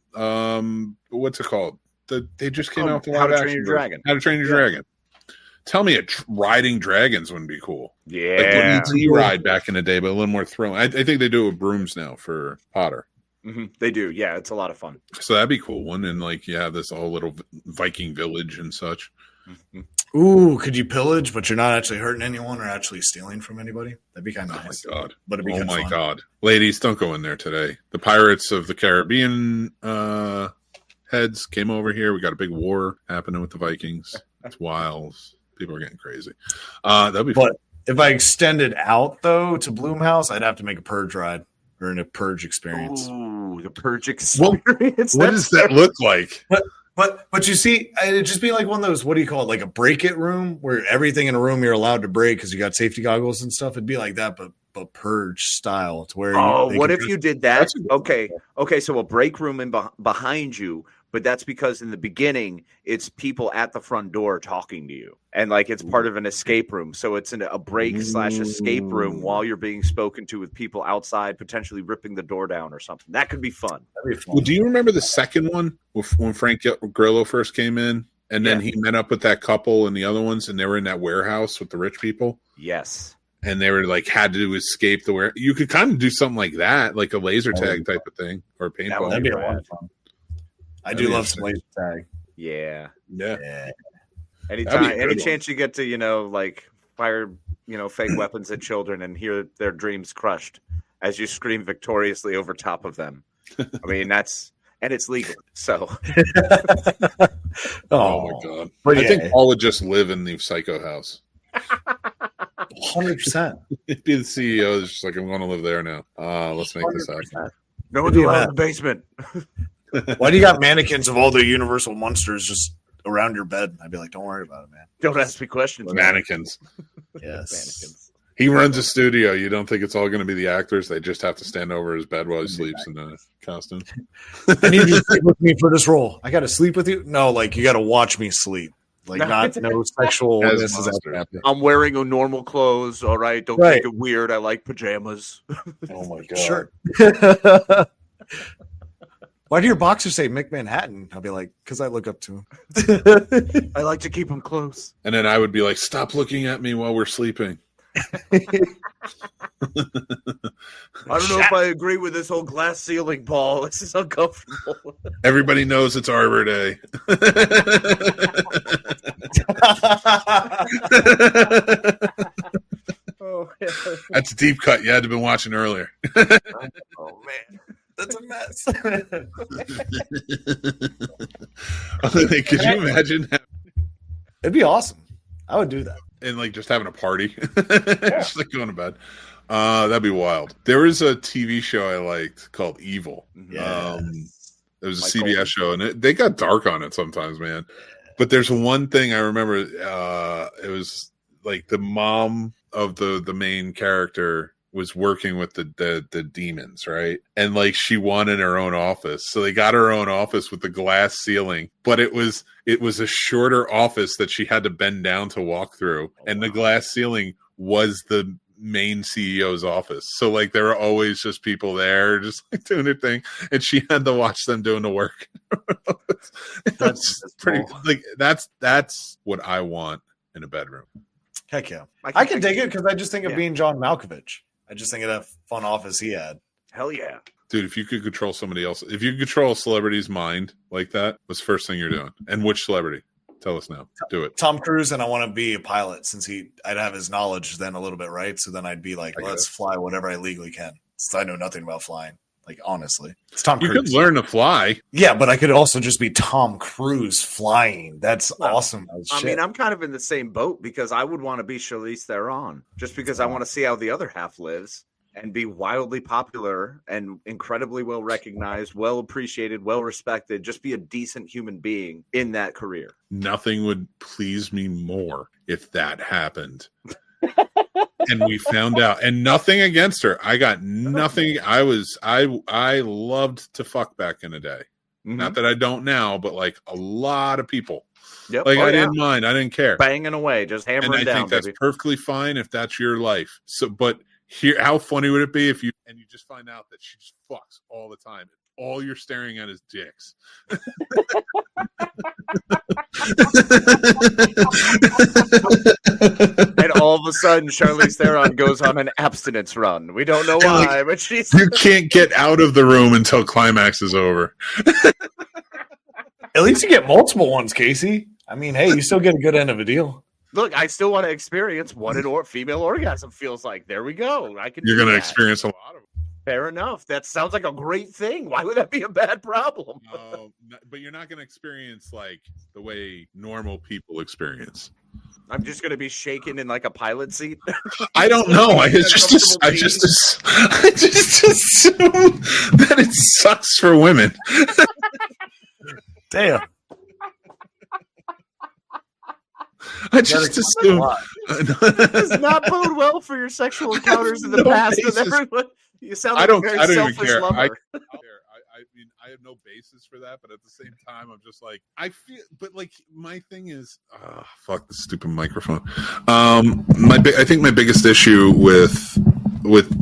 What's it called? They just came out with the How live to Train action Your version. Dragon. How to Train Your Yeah. Dragon. Tell me, riding dragons wouldn't be cool. Like Yeah. the ET ride back in the day, but a little more thrilling. I think they do it with brooms now for Potter. They do. Yeah, it's a lot of fun. So that'd be a cool one. And like you have this whole little Viking village and such. Mhm. Ooh, could you pillage, but you're not actually hurting anyone or actually stealing from anybody? That'd be kind of Oh nice. my god. But it'd be Oh kinda my fun. god. Ladies, don't go in there today. The Pirates of the Caribbean heads came over here. We got a big war happening with the Vikings. It's wild. People are getting crazy. That'd be fun. But if I extended out though to Bloomhouse, I'd have to make a purge ride or a purge experience. Ooh, the purge What- experience. What does that look like? But you see, it'd just be like one of those, what do you call it? Like a break it room where everything in a room you're allowed to break because you got safety goggles and stuff. It'd be like that, but purge style. It's where Oh, they what can if you did that? That's a good Okay. So a break room in behind you, but that's because in the beginning it's people at the front door talking to you, and like it's part of an escape room. So it's in a break / escape room while you're being spoken to with people outside, potentially ripping the door down or something. That could be fun. That'd be fun. Well, do you remember the second one when Frank Grillo first came in? And then he met up with that couple and the other ones, and they were in that warehouse with the rich people. Yes. And they were like had to escape the where you could kind of do something like that, like a laser tag type of thing or a paintball. That'd be a rad. lot of fun. I That'd do be love some laser tag. Yeah. Yeah. Yeah. Anytime, a good any one. chance you get to, like fire, fake weapons at children and hear their dreams crushed as you scream victoriously over top of them. I mean, and it's legal. So Oh my god! But I yeah. think Paul would just live in the Psycho house. 100%. He'd be the CEO. It's just like I'm going to live there now. Let's make this happen. no one's Could be allowed that. in the basement. Why do you got mannequins of all the Universal monsters just around your bed? I'd be like, don't worry about it, man. Don't ask me questions. man. Mannequins. Yes. Mannequins. He runs a studio. You don't think it's all going to be the actors? They just have to stand over his bed while he sleeps in a costume. I need you to sleep with me for this role. I got to sleep with you? No, like you got to watch me sleep. Like no sexual. As This is monster. happening. I'm wearing a normal clothes. All right. Don't Right. take it weird. I like pajamas. Oh my god! Sure. Why do your boxers say Mick Manhattan? I'll be like, because I look up to him. I like to keep him close. And then I would be like, stop looking at me while we're sleeping. I don't know if I agree with this whole glass ceiling, Paul. This is uncomfortable. Everybody knows it's Arbor Day. Oh, yeah. That's a deep cut. You had to have been watching earlier. Oh, man. That's a mess. Could you imagine that? It'd be awesome. I would do that. And like just having a party, just like going to bed. That'd be wild. There was a TV show I liked called Evil. Yes. It was a CBS show, and they got dark on it sometimes, man. But there's one thing I remember. It was like the mom of the main character was working with the demons, right? And like she wanted her own office, so they got her own office with the glass ceiling, but it was a shorter office that she had to bend down to walk through, and the glass ceiling was the main CEO's office. So like there were always just people there just like doing their thing, and she had to watch them doing the work. That's pretty cool. Like that's what I want in a bedroom. Heck yeah. I can dig it because I just think of being John Malkovich. I just think of that fun office he had. Hell yeah. Dude, if you could control somebody else, if you could control a celebrity's mind like that, what's the first thing you're doing? And which celebrity? Tell us now. Do it. Tom Cruise, and I want to be a pilot since I'd have his knowledge then a little bit, right? So then I'd be like, let's fly whatever I legally can. Since I know nothing about flying. Like, honestly. It's Tom Cruise. You could learn to fly. Yeah, but I could also just be Tom Cruise flying. That's awesome. I mean, I'm kind of in the same boat because I would want to be Charlize Theron just because I want to see how the other half lives and be wildly popular and incredibly well recognized, well appreciated, well respected, just be a decent human being in that career. Nothing would please me more if that happened. And we found out, and nothing against her. I got nothing. I loved to fuck back in the day. Mm-hmm. Not that I don't now, but like a lot of people. Yep. Like I didn't mind. I didn't care. Banging away, just hammering down. And I think that's perfectly fine if that's your life. So, but here, how funny would it be if you just find out that she just fucks all the time? All you're staring at is dicks. And all of a sudden, Charlize Theron goes on an abstinence run. We don't know why, but she's... You can't get out of the room until climax is over. At least you get multiple ones, Casey. I mean, hey, you still get a good end of a deal. Look, I still want to experience what an female orgasm feels like. There we go. You're going to experience a lot of them. Fair enough. That sounds like a great thing. Why would that be a bad problem? No, but you're not going to experience like the way normal people experience. I'm just going to be shaken in like a pilot seat. I don't know. I just assume that it sucks for women. Damn. I just assume it does not bode well for your sexual encounters in the past with everyone. You sound like a very selfish lover. I mean, I have no basis for that, but at the same time, I'm just like, I feel, but like, my thing is, fuck this stupid microphone. I think my biggest issue with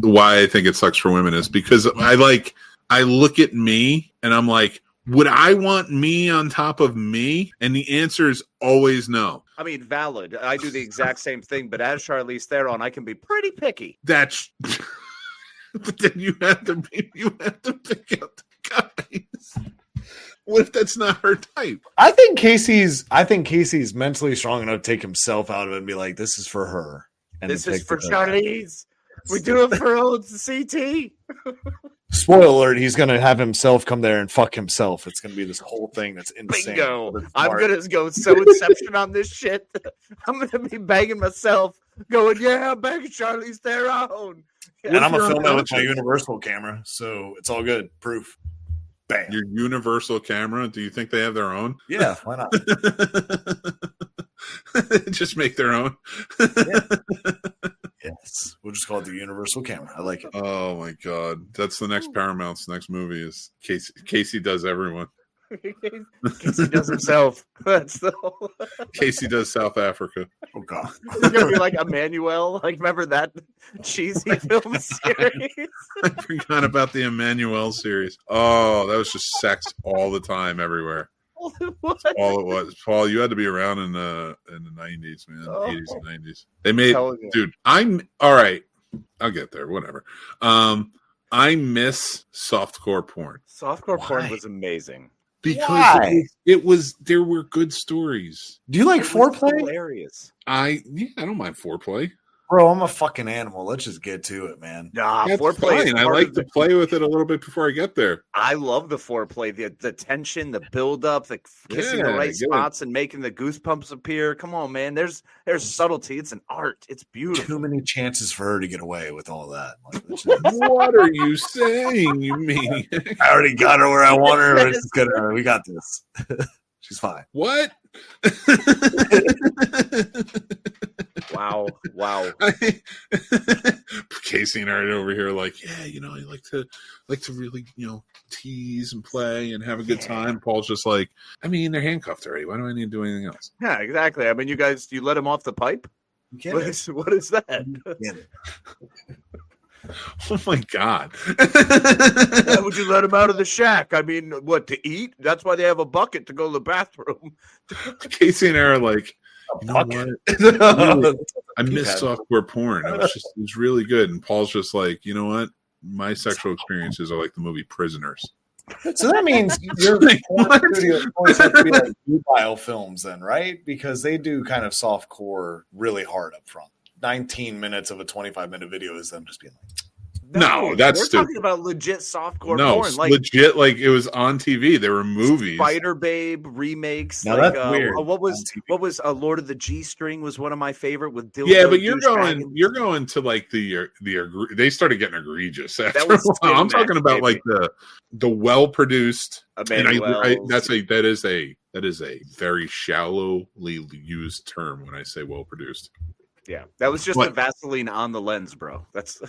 why I think it sucks for women is because I look at me and I'm like, would I want me on top of me? And the answer is always no. I mean, valid. I do the exact same thing, but as Charlize Theron, I can be pretty picky. That's, but then you have to pick out the guys. What if that's not her type? I think Casey's mentally strong enough to take himself out of it and be like, this is for her. And this is for Charlize. We do it for old CT. Spoiler alert, he's going to have himself come there and fuck himself. It's going to be this whole thing that's insane. Bingo. I'm going to go so Inception on this shit. I'm going to be banging myself, going, yeah, I'm banging Charlize Theron. And I'm going to film it with my universal camera, so it's all good. Proof. Bam. Your universal camera, do you think they have their own? Yeah, why not? Just make their own. Yeah. Yes, we'll just call it the universal camera. I like it. Oh my god, that's the next Paramount's next movie is Casey does everyone. Casey does himself. That's the whole... Casey does South Africa. Oh god. It's gonna be like Emmanuel. Like, remember that cheesy film series? I forgot about the Emmanuel series. Oh, that was just sex all the time, everywhere. What? All it was. Paul, you had to be around in the 90s, man. Oh. 80s and 90s. They made, Telling you. dude. I'm all right. I'll get there. Whatever. I miss softcore porn Softcore porn Why? was amazing. because Why? it was there were good stories. Do you like It was foreplay? hilarious. I don't mind foreplay. Bro, I'm a fucking animal. Let's just get to it, man. Nah, That's foreplay. is fine. I part like of to play with it a little bit before I get there. I love the foreplay, the tension, the build up, the kissing the Yeah, right get it. spots and making the goosebumps appear. Come on, man. There's subtlety. It's an art. It's beautiful. Too many chances for her to get away with all that. Like, it's just- What are you saying, you maniac? I already got her where I want her. It's gonna, we got this. She's fine. What? Wow. Casey and I are over here like, yeah, I like to really, tease and play and have a good time. Paul's just like, I mean, they're handcuffed already. Why do I need to do anything else? Yeah, exactly. I mean, you let him off the pipe? You What get is that? it. Oh my God. Why would you let him out of the shack? I mean, what, to eat? That's why they have a bucket to go to the bathroom. Casey and I are like, you know Fuck. what? Really, I miss softcore porn. It was really good. And Paul's just like, you know what? My sexual experiences are like the movie Prisoners. So that means your Like, porn what? studio always have to be like mobile films then, right? Because they do kind of soft core really hard up front. 19 minutes of a 25-minute video is them just being like, No, that's we're stupid. talking about legit softcore No, porn, like legit. Like it was on TV. There were movies. Spider Babe remakes. Now like, that's weird. What was On TV. Lord of the G String was one of my favorite with dildo. Yeah, but you're douchebag. going to like they started getting egregious after was a while. I'm Skin talking about Max, like the well produced. Emmanuel's. That is a very shallowly used term when I say well produced. Yeah, that was just What? the Vaseline on the lens, bro. That's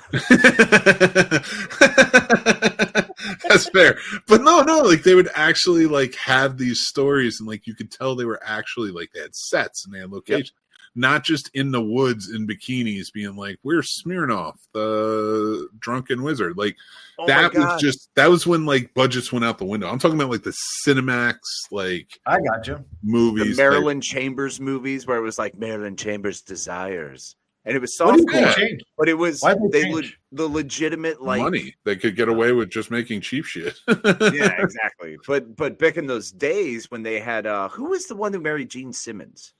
That's fair. But no, like they would actually like have these stories and like you could tell they were actually like they had sets and they had locations. Not just in the woods in bikinis being like, we're Smirnoff, the drunken wizard. Like oh my that was God. that was when like budgets went out the window. I'm talking about like the Cinemax like I got you. the movies. Marilyn Chambers movies where it was like Marilyn Chambers Desires, and it was What do you softcore, Yeah. change? but it was Why'd they change? the legitimate like money. They could get away with just making cheap shit. yeah, exactly. But back in those days when they had who was the one who married Gene Simmons?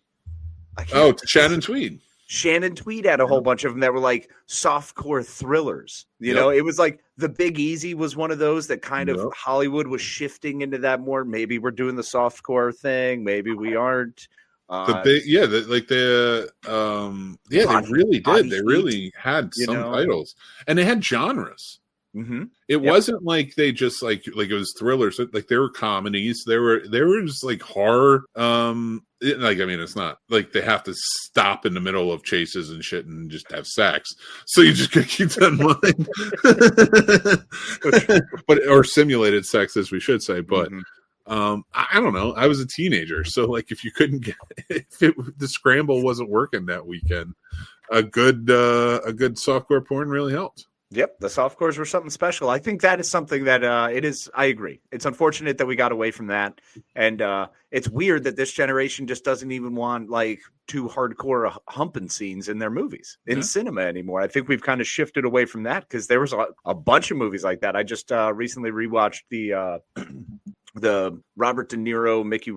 I can't- Oh, Shannon Tweed. Shannon Tweed had a whole bunch of them that were like softcore thrillers. You know, it was like The Big Easy was one of those that kind of Yep. Hollywood was shifting into that more. Maybe we're doing the softcore thing. Maybe we aren't. They really Body did. They Heat, really had you some know? titles, and they had genres. Mm-hmm. It wasn't like they just like it was thrillers. Like there were comedies. There was like horror. It's not like they have to stop in the middle of chases and shit and just have sex. So you just gotta keep that in mind. But or simulated sex, as we should say. But I don't know. I was a teenager, so like if you couldn't get the scramble wasn't working that weekend, a good softcore porn really helped. Yep, the softcores were something special. I think that is something that it is. I agree. It's unfortunate that we got away from that, and it's weird that this generation just doesn't even want like too hardcore humping scenes in their movies in cinema anymore. I think we've kind of shifted away from that because there was a bunch of movies like that. I just recently rewatched the Robert De Niro, Mickey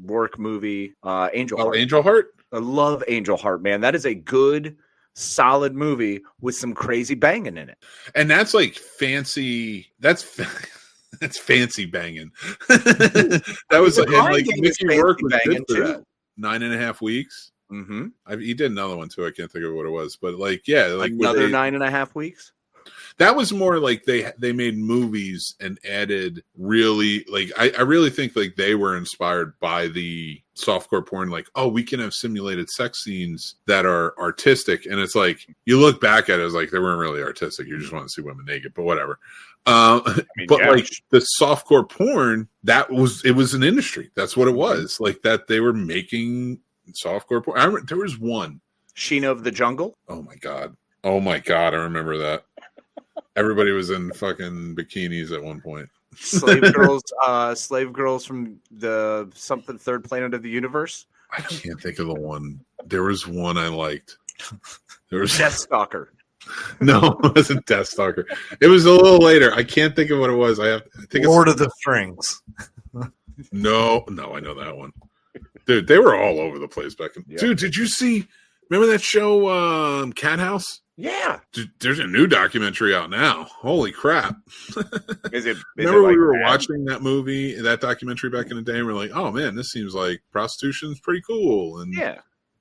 Rourke movie, Angel Heart. Angel Heart. I love Angel Heart, man. That is a good, solid movie with some crazy banging in it. And that's like fancy. That's fancy banging. That was The Mind like Game is Mickey Rourke fancy was banging good for too. that. 9.5 weeks. Mm-hmm. He did another one too. I can't think of what it was, but like, yeah, like Another 9.5 weeks. That was more like they made movies and added really like I really think like they were inspired by the softcore porn. Like, oh, we can have simulated sex scenes that are artistic, and it's like you look back at it as like they weren't really artistic. You just want to see women naked, but whatever. Like the softcore porn, it was an industry. That's what it was. Like that they were making softcore porn. There was one. Sheena of the Jungle. Oh my god! I remember that. Everybody was in fucking bikinis at one point. Slave girls from the something third planet of the universe. I can't think of the one. There was one I liked. There was Deathstalker. No, it wasn't Deathstalker. It was a little later. I can't think of what it was. I think Lord of the Strings. No, I know that one. Dude, they were all over the place back in. Dude, did you see? Remember that show, Cat House? Yeah. There's a new documentary out now. Holy crap. Remember we were watching that documentary back in the day, and we're like, oh man, this seems like prostitution's pretty cool. And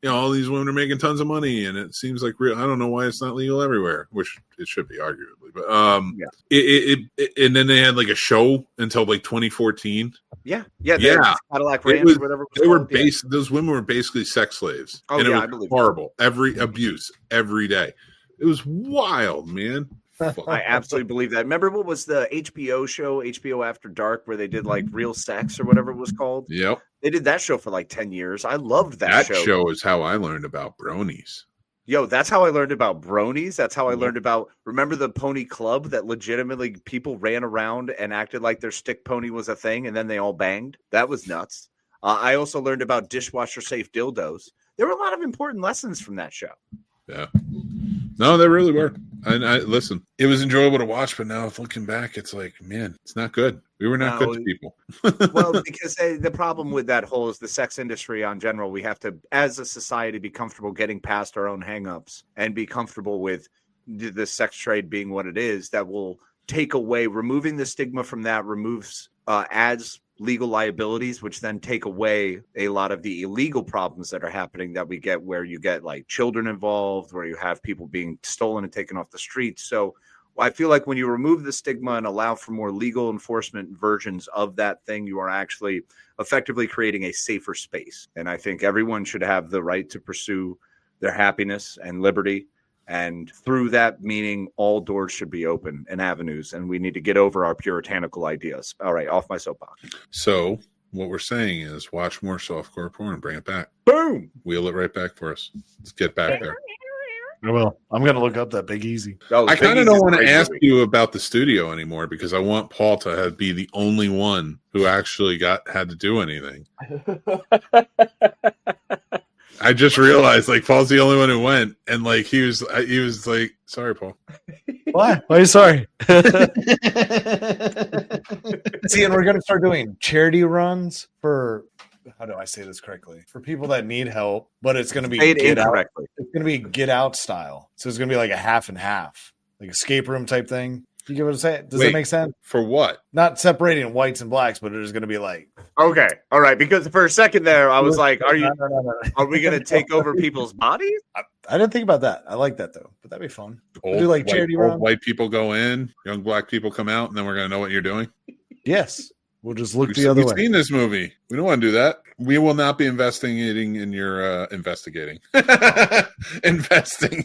all these women are making tons of money, and it seems like real. I don't know why it's not legal everywhere, which it should be arguably. But and then they had like a show until like 2014. Cadillac Ranch or whatever. Those women were basically sex slaves. Oh, and it was I believe horrible. Every abuse every day. It was wild, man. I absolutely believe that. Remember what was the HBO show, HBO After Dark, where they did like Real Sex or whatever it was called? Yep. They did that show for like 10 years. I loved that show. That show is how I learned about bronies. Yo, that's how I learned about bronies. That's how I learned about, remember the pony club that legitimately people ran around and acted like their stick pony was a thing and then they all banged? That was nuts. I also learned about dishwasher safe dildos. There were a lot of important lessons from that show. Yeah. No, they really were. And I listen, it was enjoyable to watch, but now looking back, it's like, man, it's not good. We were not good to people. Well, because the problem with that whole is the sex industry on general. We have to, as a society, be comfortable getting past our own hangups and be comfortable with the sex trade being what it is. That will take away, removing the stigma from that removes, adds legal liabilities, which then take away a lot of the illegal problems that are happening that we get, where you get like children involved, where you have people being stolen and taken off the streets. So I feel like when you remove the stigma and allow for more legal enforcement versions of that thing, you are actually effectively creating a safer space. And I think everyone should have the right to pursue their happiness and liberty. And through that meaning, all doors should be open and avenues, and we need to get over our puritanical ideas. All right, off my soapbox. So what we're saying is watch more softcore porn, bring it back. Boom! Wheel it right back for us. Let's get back there. I will. I'm going to look up that Big Easy. I kind of don't want to ask you about the studio anymore because I want Paul to be the only one who actually had to do anything. I just realized, like, Paul's the only one who went, and like he was like, "Sorry, Paul." Why? Why are you sorry? See, and we're gonna start doing charity runs for. How do I say this correctly? For people that need help, but it's gonna be get out. It's gonna be Get Out style, so it's gonna be like a half and half, like escape room type thing. You get what I'm saying? Does that make sense? For what? Not separating whites and blacks, but it is going to be like. Okay, all right. Because for a second there, I was like, "Are we going to take over people's bodies?" I didn't think about that. I like that though, but that'd be fun. We'll do like charity old white people go in, young black people come out, and then we're going to know what you're doing. Yes, we'll just look the other way. We've seen this movie. We don't want to do that. We will not be investigating in your investigating. Investing.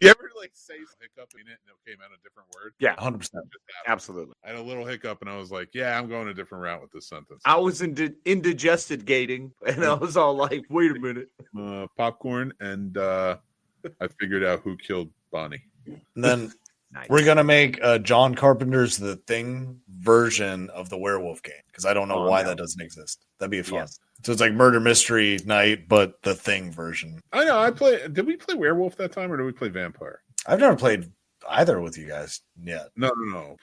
You ever like say hiccup in it and it came out a different word? Yeah, 100%. Absolutely. I had a little hiccup and I was like, yeah, I'm going a different route with this sentence. I was indigested gating and I was all like, wait a minute. Popcorn and I figured out who killed Bonnie. And then we're going to make John Carpenter's The Thing version of the werewolf game because I don't know why that doesn't exist. That'd be fun. Yes. So it's like murder mystery night, but The Thing version. I know. Did we play werewolf that time or did we play vampire? I've never played either with you guys yet. No.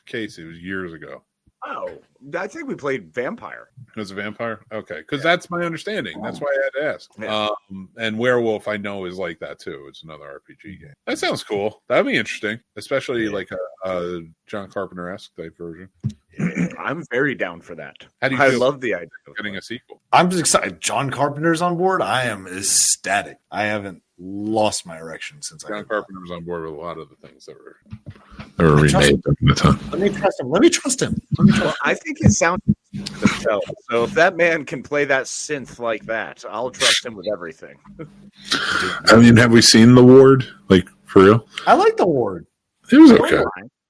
Casey, it was years ago. Oh, I think we played vampire. It was a vampire? Okay, because that's my understanding. That's why I had to ask. Yeah. And werewolf, I know, is like that too. It's another RPG game. That sounds cool. That'd be interesting, especially like a John Carpenter-esque type version. I'm very down for that. How do you I feel love the idea of getting a sequel? I'm just excited. John Carpenter's on board. I am ecstatic. I haven't lost my erection since John I. Carpenter was on board with a lot of the things that were remade at the time. Let me trust him. Well, I think his sound themselves. So if that man can play that synth like that, I'll trust him with everything. I mean, have we seen The Ward? Like, for real? I like The Ward. It was okay.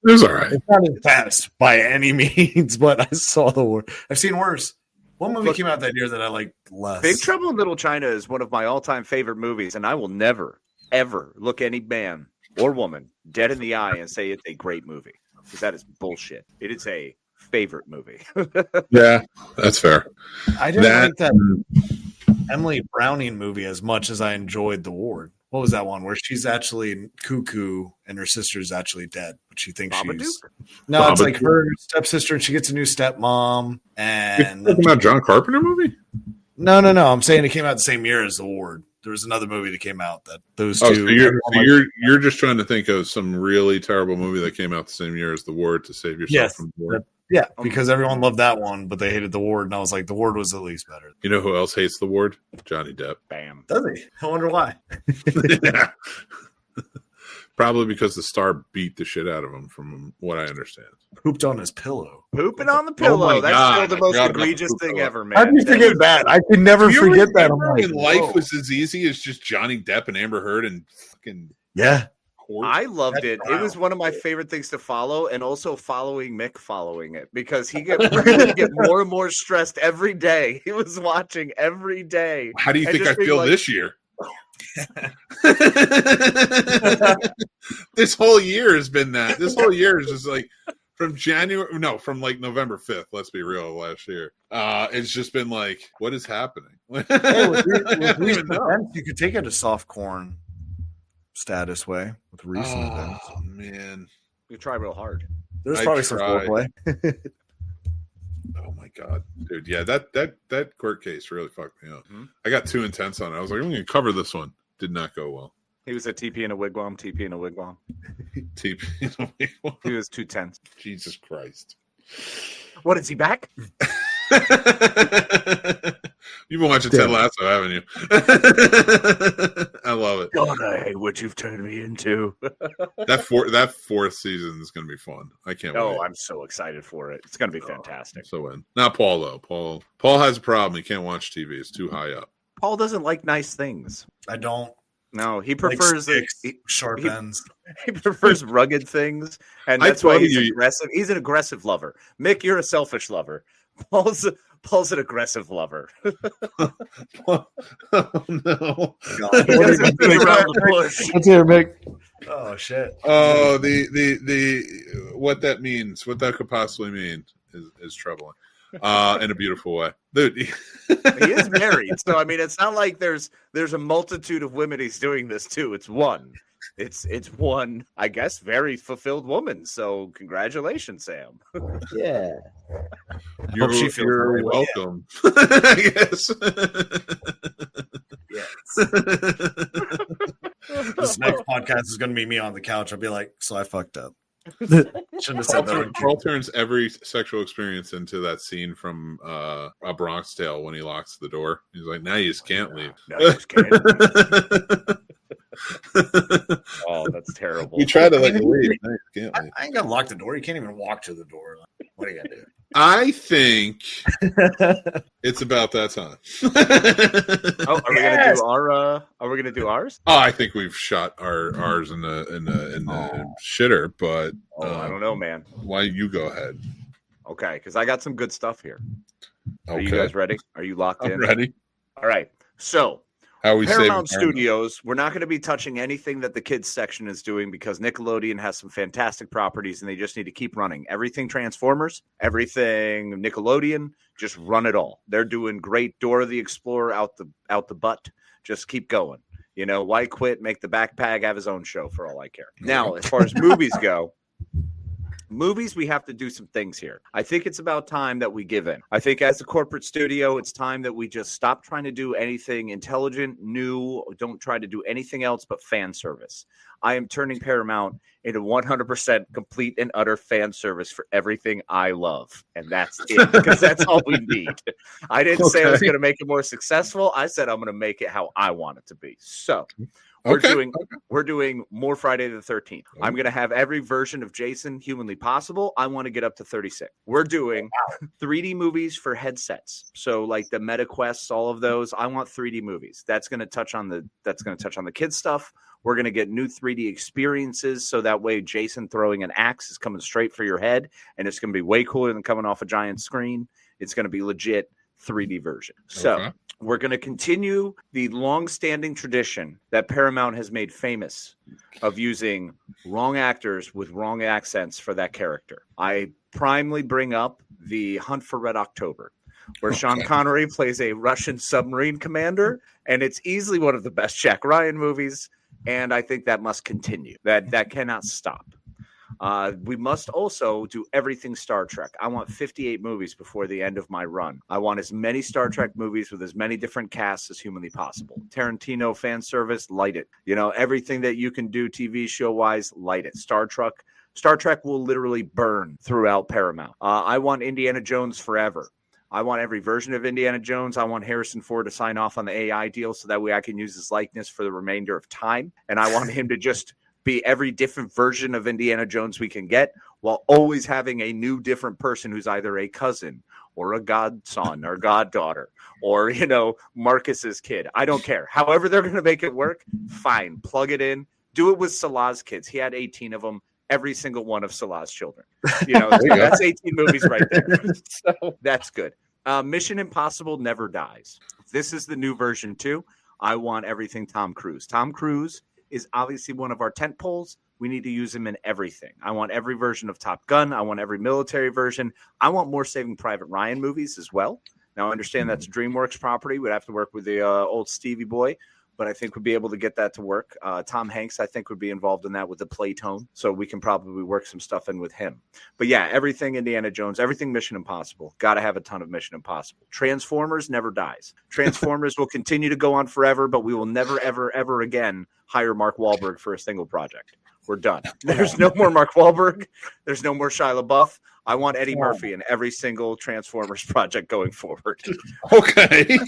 It was all right. It's not his best by any means, but I saw The Ward. I've seen worse. One movie came out that year that I liked less. Big Trouble in Little China is one of my all-time favorite movies, and I will never, ever look any man or woman dead in the eye and say it's a great movie, because that is bullshit. It is a favorite movie. Yeah, that's fair. I didn't like that Emily Browning movie as much as I enjoyed The Ward. What was that one where she's actually cuckoo and her sister's actually dead, but she thinks she's no, it's like her stepsister and she gets a new stepmom. And you're talking about John Carpenter movie? No. I'm saying it came out the same year as The Ward. There was another movie that came out that those two. So you're just trying to think of some really terrible movie that came out the same year as The Ward to save yourself from The Ward. Yeah, because everyone loved that one, but they hated The Ward, and I was like, The Ward was at least better. You know who else hates The Ward? Johnny Depp. Bam. Does he? I wonder why. Yeah. Probably because the star beat the shit out of him, from what I understand. Pooped on his pillow. Pooping on the pillow. That's God, still the most egregious thing ever, man. How do you forget that? I could never forget that. When life was as easy as just Johnny Depp and Amber Heard and fucking I loved it. It was one of my favorite things to follow, and also following Mick following it, because he get more and more stressed every day. He was watching every day. How do you think I feel this year? This whole year has been that. This whole year is just like from like November 5th, let's be real, last year. It's just been like, what is happening? Hey, with you could take it a soft corn status way with recent events. Oh man, you try real hard. There's probably some foreplay. Oh my god, dude! Yeah, that court case really fucked me up. Mm-hmm. I got too intense on it. I was like, I'm going to cover this one. Did not go well. He was a TP in a wigwam. TP in a wigwam. TP in a wigwam. He was too tense. Jesus Christ! What, is he back? You've been watching Ted Lasso, haven't you? I love it. God, I hate what you've turned me into. that fourth season is going to be fun. I can't wait. Oh, I'm so excited for it. It's going to be fantastic. So in. Not Paul, though. Paul has a problem. He can't watch TV. It's too high up. Paul doesn't like nice things. I don't. No, he prefers sharp ends. He prefers rugged things, and that's why he's aggressive. He's an aggressive lover. Mick, you're a selfish lover. Paul's an aggressive lover. Oh no! What's here, Mick? Oh shit! Oh, the what that means, what that could possibly mean, is troubling. In a beautiful way, dude. He is married, so I mean, it's not like there's a multitude of women he's doing this to. It's one. It's one, I guess, very fulfilled woman. So congratulations, Sam. Yeah. You're welcome. I guess. Yes. This next podcast is going to be me on the couch. I'll be like, so I fucked up. Shouldn't have said that. Paul turns every sexual experience into that scene from A Bronx Tale when he locks the door. He's like, now you just can't leave. Now you just can't leave. Oh, that's terrible. You try to leave. I ain't gonna lock the door. You can't even walk to the door. What are you gonna do? I think it's about that time. Are we gonna do ours? Oh, I think we've shot ours in the shitter, but I don't know, man. Why you go ahead? Okay, because I got some good stuff here. Okay. Are you guys ready? Are you locked in? Ready. All right. So Paramount Studios, we're not going to be touching anything that the kids section is doing, because Nickelodeon has some fantastic properties and they just need to keep running. Everything Transformers, everything Nickelodeon, just run it all. They're doing great. Dora the Explorer out the butt. Just keep going. You know, why quit? Make the backpack have his own show for all I care. Now, as far as movies go, we have to do some things here. I think it's about time that we give in. I think as a corporate studio, it's time that we just stop trying to do anything intelligent, new. Don't try to do anything else but fan service. I am turning Paramount into 100% complete and utter fan service for everything I love. And that's it, because that's all we need. I didn't say I was going to make it more successful. I said I'm going to make it how I want it to be. So We're doing more Friday the 13th. I'm going to have every version of Jason humanly possible. I want to get up to 36. We're doing 3D movies for headsets. So like the MetaQuests, all of those, I want 3D movies. That's going to touch on the kids stuff. We're going to get new 3D experiences. So that way Jason throwing an axe is coming straight for your head, and it's going to be way cooler than coming off a giant screen. It's going to be legit 3D version. So we're going to continue the long-standing tradition that Paramount has made famous of using wrong actors with wrong accents for that character. I primarily bring up the Hunt for Red October, where Sean Connery plays a Russian submarine commander, and it's easily one of the best Jack Ryan movies, and I think that must continue. That cannot stop. We must also do everything Star Trek. I want 58 movies before the end of my run. I want as many Star Trek movies with as many different casts as humanly possible. Tarantino fan service, light it. Everything that you can do TV show wise, light it. Star Trek will literally burn throughout Paramount. I want Indiana Jones forever. I want every version of Indiana Jones. I want Harrison Ford to sign off on the AI deal so that way I can use his likeness for the remainder of time. And I want him to just be every different version of Indiana Jones we can get, while always having a new different person who's either a cousin or a godson or goddaughter or, Marcus's kid. I don't care. However they're going to make it work, fine. Plug it in. Do it with Salah's kids. He had 18 of them. Every single one of Salah's children. That's 18 movies right there. So that's good. Mission Impossible never dies. This is the new version too. I want everything Tom Cruise. Tom Cruise is obviously one of our tent poles. We need to use him in everything. I want every version of Top Gun. I want every military version. I want more Saving Private Ryan movies as well. Now, I understand that's a DreamWorks property. We'd have to work with the old Stevie boy, but I think we'd be able to get that to work. Tom Hanks, I think, would be involved in that with the Playtone, so we can probably work some stuff in with him. But yeah, everything Indiana Jones, everything Mission Impossible. Got to have a ton of Mission Impossible. Transformers never dies. Transformers will continue to go on forever, but we will never, ever, ever again hire Mark Wahlberg for a single project. We're done. There's no more Mark Wahlberg. There's no more Shia LaBeouf. I want Eddie Murphy in every single Transformers project going forward. Okay.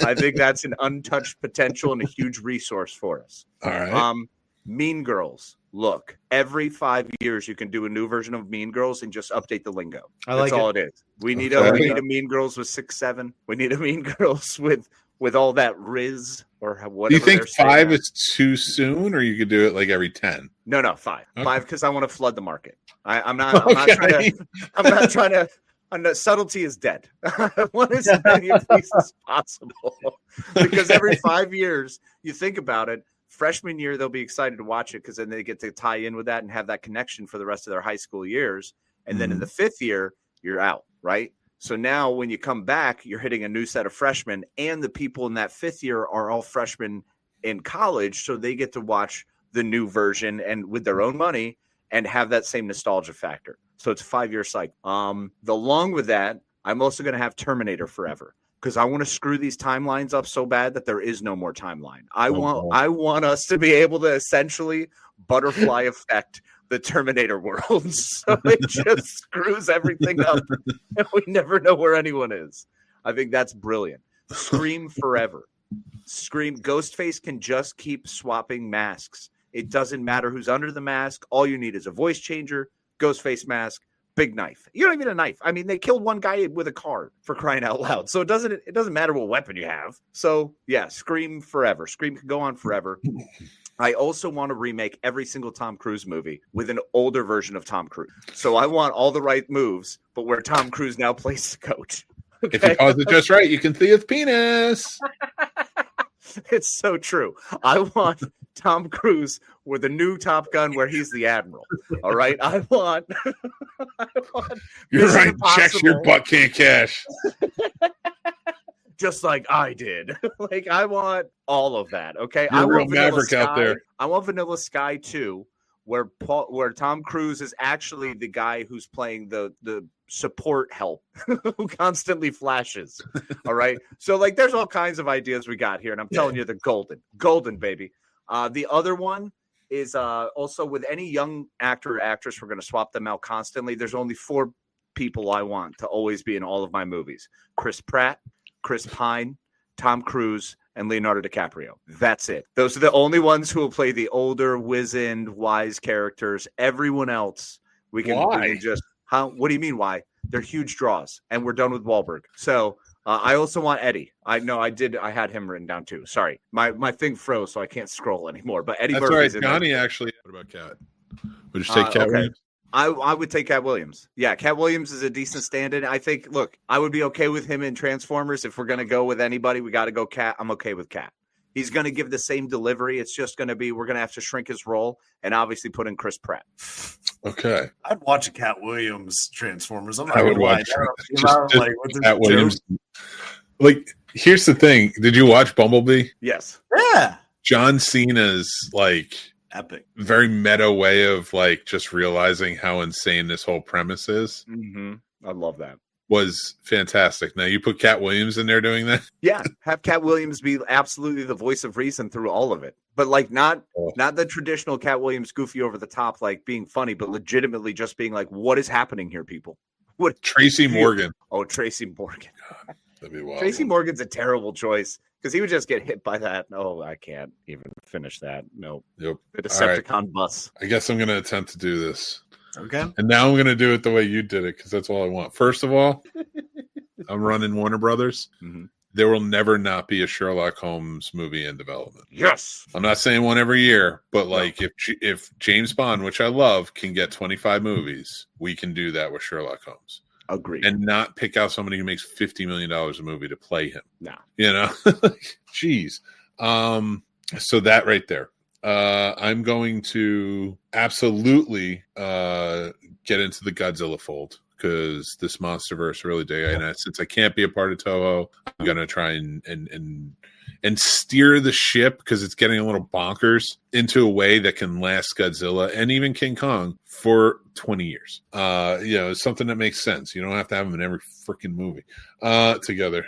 I think that's an untouched potential and a huge resource for us. All right. Mean Girls. Look, every 5 years you can do a new version of Mean Girls and just update the lingo. That's all it is. We need a Mean Girls with 6'7". We need a Mean Girls with all that Riz or whatever. Do you think 5 is too soon, or you could do it like every 10? No, 5. Okay. 5 because I want to flood the market. I'm not trying to. Subtlety is dead. I want as many of these as possible because every 5 years, you think about it. Freshman year, they'll be excited to watch it because then they get to tie in with that and have that connection for the rest of their high school years. And then in the 5th year, you're out, right? So now when you come back, you're hitting a new set of freshmen, and the people in that 5th year are all freshmen in college. So they get to watch the new version and with their own money and have that same nostalgia factor. So it's a 5-year cycle. Along with that, I'm also going to have Terminator Forever because I want to screw these timelines up so bad that there is no more timeline. I want us to be able to essentially butterfly effect the Terminator world. So it just screws everything up and we never know where anyone is. I think that's brilliant. Scream Forever. Ghostface can just keep swapping masks. It doesn't matter who's under the mask. All you need is a voice changer, Ghostface mask, big knife. You don't even need a knife. I mean, they killed one guy with a car, for crying out loud. So it doesn't matter what weapon you have. So yeah, Scream Forever. Scream can go on forever. I also want to remake every single Tom Cruise movie with an older version of Tom Cruise. So I want all the right moves, but where Tom Cruise now plays the coach. Okay? If you pause it just right, you can see his penis. It's so true. I want Tom Cruise with a new Top Gun where he's the admiral. All right. I want You're right. Checks your butt can't cash. Just like I did. Like I want all of that. Okay. You're I a real want Vanilla maverick Sky. out there. I want Vanilla Sky 2, where Tom Cruise is actually the guy who's playing the support help who constantly flashes. All right. So like there's all kinds of ideas we got here, and I'm telling you, they're golden, baby. The other one is also with any young actor or actress, we're going to swap them out constantly. There's only 4 people I want to always be in all of my movies: Chris Pratt, Chris Pine, Tom Cruise, and Leonardo DiCaprio. That's it. Those are the only ones who will play the older, wizened, wise characters. Everyone else, we can just. How? What do you mean? Why? They're huge draws, and we're done with Wahlberg. So I also want Eddie. I had him written down too. Sorry, my thing froze, so I can't scroll anymore. But Eddie That's Murphy's right. in Johnny there. actually. What about Cat? Would you take Cat Williams? I would take Cat Williams. Yeah, Cat Williams is a decent stand-in. I think, look, I would be okay with him in Transformers. If we're going to go with anybody, we got to go Cat. I'm okay with Cat. He's going to give the same delivery. It's just going to be, we're going to have to shrink his role and obviously put in Chris Pratt. Okay. I'd watch a Cat Williams Transformers. I would watch Cat Williams. Like, here's the thing. Did you watch Bumblebee? Yes. Yeah. John Cena's like epic, very meta way of like just realizing how insane this whole premise is. Mm-hmm. I love that. Was fantastic. Now you put Cat Williams in there doing that. Yeah, have Cat Williams be absolutely the voice of reason through all of it, but like not the traditional Cat Williams goofy over the top, like being funny, but legitimately just being like, what is happening here, people? What? Tracy Morgan. Oh, Tracy Morgan. God, that'd be wild. Tracy Morgan's a terrible choice. Because he would just get hit by that. Oh, I can't even finish that. No. Yep. The Decepticon bus. I guess I'm going to attempt to do this. Okay. And now I'm going to do it the way you did it because that's all I want. First of all, I'm running Warner Brothers. Mm-hmm. There will never not be a Sherlock Holmes movie in development. Yes. I'm not saying one every year, but like if James Bond, which I love, can get 25 movies, we can do that with Sherlock Holmes. Agreed. And not pick out somebody who makes $50 million a movie to play him. No. You know? Jeez. So that right there. I'm going to absolutely get into the Godzilla fold because this MonsterVerse really dig. And since I can't be a part of Toho, I'm going to try and steer the ship because it's getting a little bonkers into a way that can last Godzilla and even King Kong for 20 years. It's something that makes sense. You don't have to have them in every freaking movie together.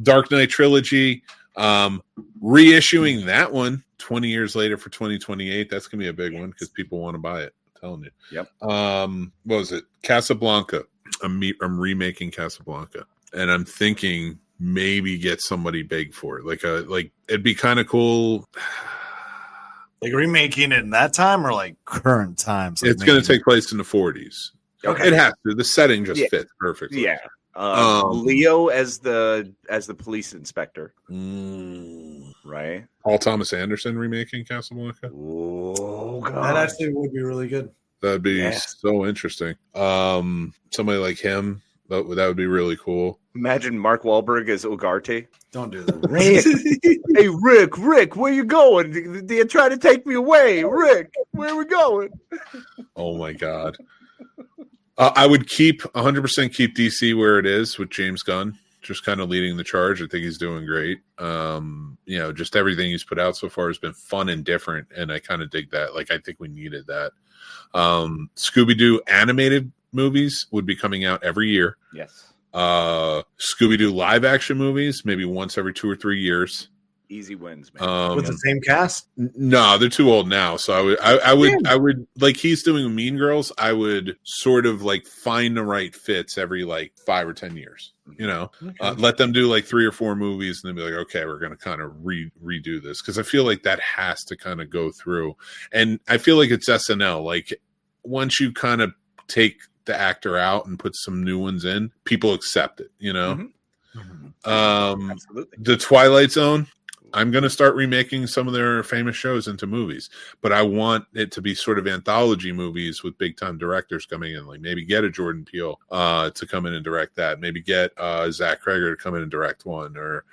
Dark Knight trilogy, reissuing that one 20 years later for 2028. That's going to be a big one because people want to buy it. I'm telling you. Yep. What was it? Casablanca. I'm remaking Casablanca. And I'm thinking maybe get somebody big for it. Like it'd be kind of cool. Like remaking it in that time or like current times? Like it's going to take place in the 40s. Okay. It has to. The setting just fits perfectly. Yeah. Leo as the police inspector. Right. Paul Thomas Anderson remaking Casablanca. Oh god. That actually would be really good. That'd be so interesting. Somebody like him. That would be really cool. Imagine Mark Wahlberg as Ugarte. Don't do that. Rick. Hey, Rick, where you going? They're trying to take me away. Rick, where are we going? Oh, my God. I would 100% keep DC where it is with James Gunn, just kind of leading the charge. I think he's doing great. Just everything he's put out so far has been fun and different, and I kind of dig that. Like, I think we needed that. Scooby-Doo animated movies would be coming out every year. Yes. Scooby-Doo live action movies maybe once every 2 or 3 years. Easy wins, man. With the same cast? No, they're too old now. So I would like he's doing Mean Girls. I would sort of like find the right fits every like 5 or 10 years. You know, let them do like 3 or 4 movies and then be like, okay, we're going to kind of redo this because I feel like that has to kind of go through. And I feel like it's SNL. Like once you kind of take the actor out and put some new ones in, people accept it. You know, Absolutely. The Twilight Zone. I'm going to start remaking some of their famous shows into movies, but I want it to be sort of anthology movies with big time directors coming in. Like maybe get a Jordan Peele to come in and direct that. Maybe get Zach Kreger to come in and direct one, or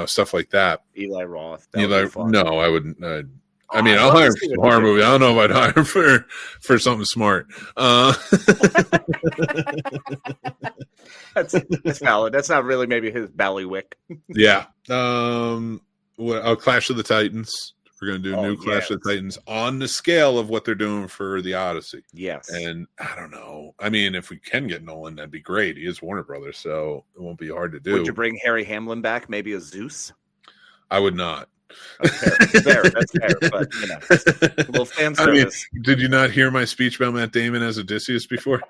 stuff like that. Eli Roth. No, I wouldn't. I mean, I'll hire him for a horror movie. I don't know if I'd hire him for something smart. That's valid. That's not really maybe his ballywick. Yeah. Clash of the Titans. We're going to do a new Clash of the Titans on the scale of what they're doing for the Odyssey. Yes. And I don't know. I mean, if we can get Nolan, that'd be great. He is Warner Brothers, so it won't be hard to do. Would you bring Harry Hamlin back? Maybe as Zeus? I would not. Okay, that's fair, but a little fan service. I mean, did you not hear my speech about Matt Damon as Odysseus before?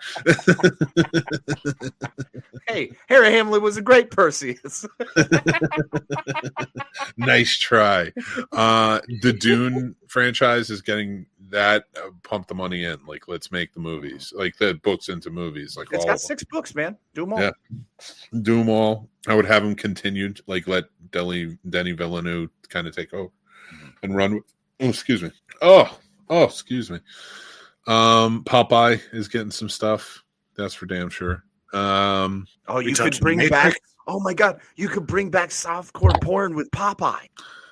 Hey, Harry Hamlin was a great Perseus. Nice try. The Dune franchise is getting that pump the money in. Like, let's make the movies, like the books into movies. Like, It's all got of them. 6 books, man. Do them all. Yeah. Do them all. I would have them continued. Like, let Denny Villeneuve kind of take over and run. Oh, excuse me. Oh, excuse me. Popeye is getting some stuff. That's for damn sure. You could bring back. Oh my God, you could bring back softcore porn with Popeye.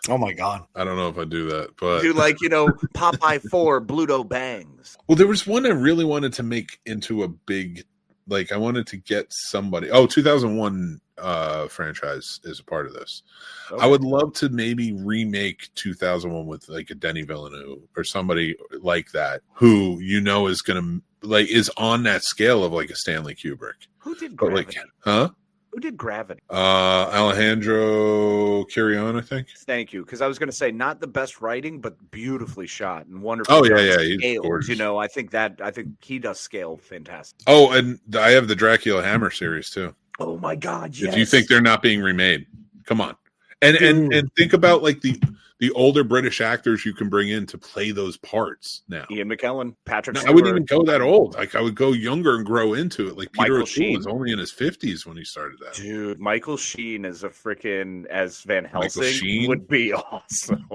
Oh my God. I don't know if I do that, but Do Popeye 4 Bluto Bangs. well, there was one I really wanted to make into a big, like I wanted to get somebody. 2001 franchise is a part of this. Okay. I would love to maybe remake 2001 with like a Denny Villeneuve or somebody like that who is gonna is on that scale of like a Stanley Kubrick. Who did But Gravity? Who did Gravity? Alejandro Carrion, I think. Thank you, because I was going to say not the best writing, but beautifully shot and wonderful. Oh yeah, he's scales, gorgeous. I think he does scale fantastic. Oh, and I have the Dracula Hammer series too. Oh my God! Yes. If you think they're not being remade, come on, and think about like the older British actors you can bring in to play those parts now. Ian McKellen, Patrick. I wouldn't even go that old. Like I would go younger and grow into it. Like Peter Michael O'Toole Sheen was only in his 50s when he started that. Dude, Michael Sheen as as Van Helsing Sheen? would be awesome.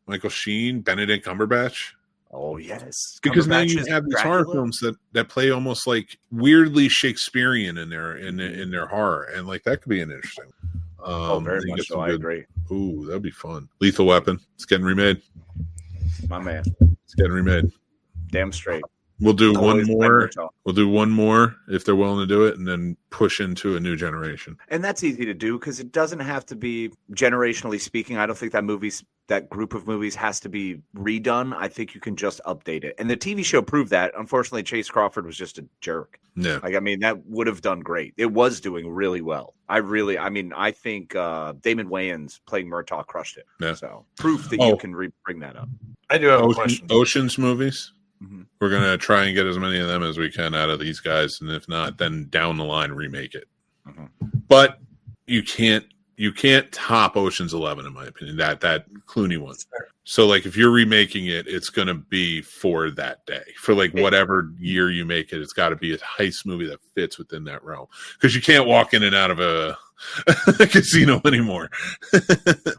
Michael Sheen, Benedict Cumberbatch. Oh yes, Because now Cumberbatch you as have these Dracula. horror films that play almost like weirdly Shakespearean in their horror, and like that could be an interesting. Very you much get so. some I good- agree, Ooh, that'd be fun. Lethal Weapon. It's getting remade. my man. It's getting remade. Damn straight. We'll do one Always more. Murtaugh. We'll do one more if they're willing to do it, and then push into a new generation. And that's easy to do because it doesn't have to be, generationally speaking. I don't think that group of movies has to be redone. I think you can just update it. And the TV show proved that. Unfortunately, Chase Crawford was just a jerk. Yeah. That would have done great. It was doing really well. I think Damon Wayans playing Murtaugh crushed it. Yeah. So proof that you can bring that up. I do have a question. Ocean's movies. Mhm. We're gonna try and get as many of them as we can out of these guys, and if not, then down the line remake it. Mhm. But you can't top Ocean's 11 in my opinion. That Clooney one. So like if you're remaking it, it's gonna be for that day, for like whatever year you make it. It's got to be a heist movie that fits within that realm, because you can't walk in and out of a casino anymore.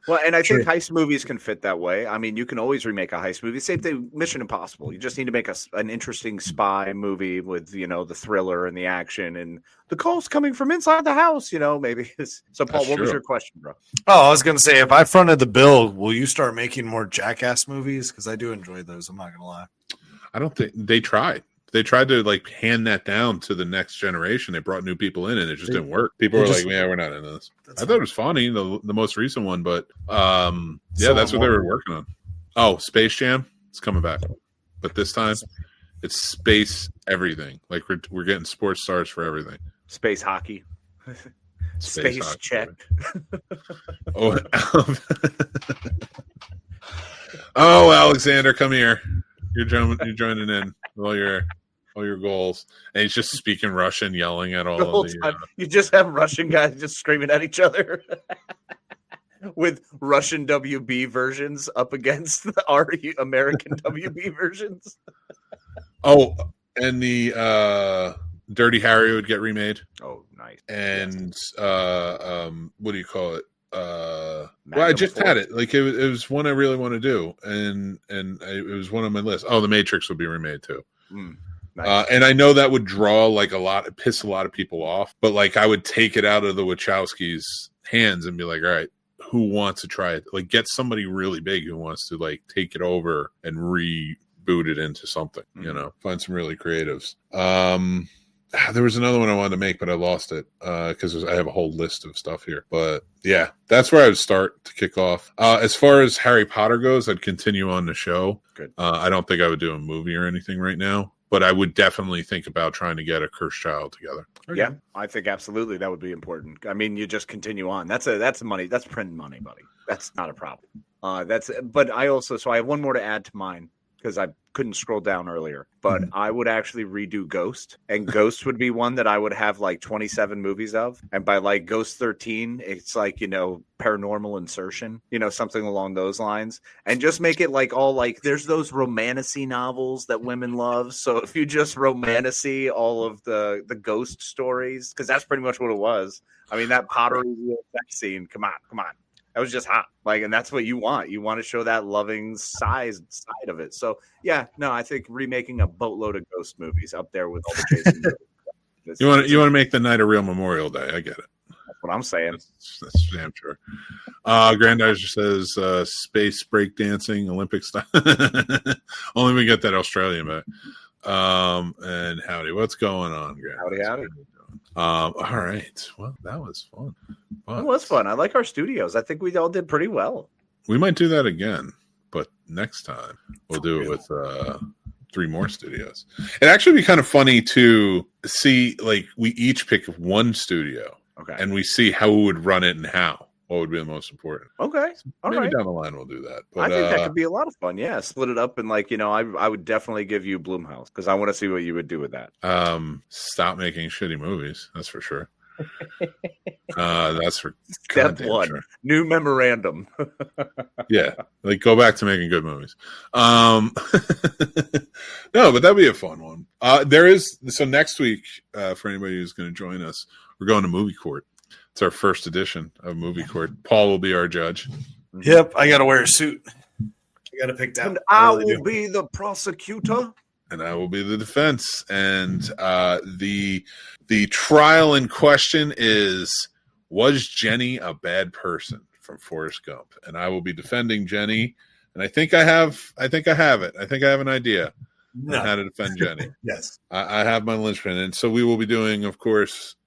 Well, and I think heist movies can fit that way. I mean, you can always remake a heist movie. Same thing, Mission Impossible. You just need to make an interesting spy movie with, the thriller and the action and the calls coming from inside the house, maybe. So, Paul, That's what was true. your question, bro? Oh, I was going to say, if I fronted the bill, will you start making more Jackass movies? Because I do enjoy those. I'm not going to lie. I don't think they tried. They tried to like hand that down to the next generation. They brought new people in, and it just didn't work. People were like, "Yeah, we're not into this." I thought it was funny, the most recent one, but that's what they were working on. Oh, Space Jam, it's coming back, but this time it's space everything. Like we're getting sports stars for everything. Space hockey. Space hockey. check. Oh, oh, Alexander, come here. You're joining in with all your goals, and he's just speaking Russian, yelling at all The whole of the. time. You just have Russian guys just screaming at each other with Russian WB versions up against our American WB versions. Oh, and the Dirty Harry would get remade, Oh, nice. and what do you call it? Well, I just had it. Like it was one I really want to do, and it was one on my list. Oh, The Matrix would be remade too. Nice. And I know that would draw piss a lot of people off, but like I would take it out of the Wachowskis' hands and be like, all right, who wants to try it? Like get somebody really big who wants to like take it over and reboot it into something, find some really creatives. There was another one I wanted to make, but I lost it because I have a whole list of stuff here. But yeah, that's where I would start to kick off. As far as Harry Potter goes, I'd continue on the show. Good. I don't think I would do a movie or anything right now, but I would definitely think about trying to get a Cursed Child together. Yeah, I think absolutely that would be important. I mean, you just continue on. That's money. That's printing money, buddy. That's not a problem. But I have one more to add to mine. because I couldn't scroll down earlier, but I would actually redo Ghost, and Ghost would be one that I would have like 27 movies of. And by like Ghost 13, it's like, you know, paranormal insertion, you know, something along those lines, and just make it like all like there's those romantasy novels that women love. So if you just romantasy all of the ghost stories, because that's pretty much what it was. I mean, that pottery sex scene, come on. That was just hot. Like, and that's what you want. You want to show that loving side of it. So, yeah, no, I think remaking a boatload of ghost movies up there with all the Jason movies. You want to make the night a real Memorial Day. I get it. That's what I'm saying. That's damn sure. Grandizer says space breakdancing, Olympic style. Only we get that Australian back. And howdy, what's going on, Grandizer? Howdy. All right. Well, that was fun. It was fun. I like our studios. I think we all did pretty well. We might do that again, but next time we'll do it with 3 more studios. It'd actually be kind of funny to see, like, we each pick one studio, okay, and we see how we would run it and how. What would be the most important? Okay. All right. Down the line we'll do that. But, I think that could be a lot of fun. Yeah, split it up, and like, you know, I would definitely give you Blumhouse because I want to see what you would do with that. Stop making shitty movies. That's for sure. That's for step 1. Sure. New memorandum. Yeah, like go back to making good movies. No, but that'd be a fun one. So next week, for anybody who's going to join us, we're going to Movie Court. It's our first edition of Movie Court. Paul will be our judge. Yep, I got to wear a suit. I got to pick down. And I will be the prosecutor. And I will be the defense. And the trial in question is, was Jenny a bad person from Forrest Gump? And I will be defending Jenny. And I think I have it. I think I have an idea on how to defend Jenny. Yes. I have my linchpin. And so we will be doing, of course,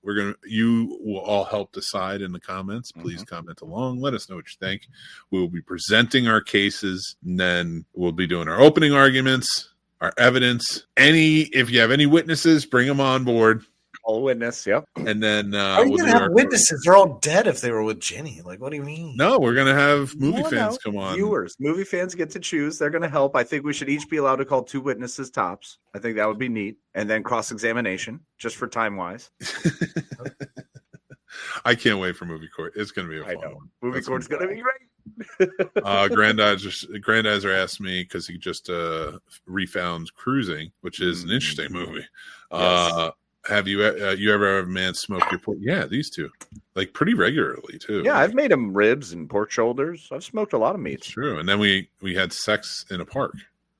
you will all help decide in the comments. Please comment along. Let us know what you think. We will be presenting our cases, and then we'll be doing our opening arguments, our evidence. If you have any witnesses, bring them on board. All witness, yep. And then how are you gonna have witnesses? They're all dead if they were with Jenny. Like, what do you mean? No, we're gonna have movie fans come on. Viewers, movie fans get to choose. They're gonna help. I think we should each be allowed to call 2 witnesses tops. I think that would be neat. And then cross-examination, just for time wise. I can't wait for Movie Court. It's gonna be a fun one. Movie Court's gonna be great. Grandizer asked me because he just refound Cruising, which is an interesting movie. Yes. Have you ever have a man smoke your pork? Yeah, these two, like pretty regularly too. Yeah, I've made him ribs and pork shoulders. I've smoked a lot of meats. It's true. And then we had sex in a park.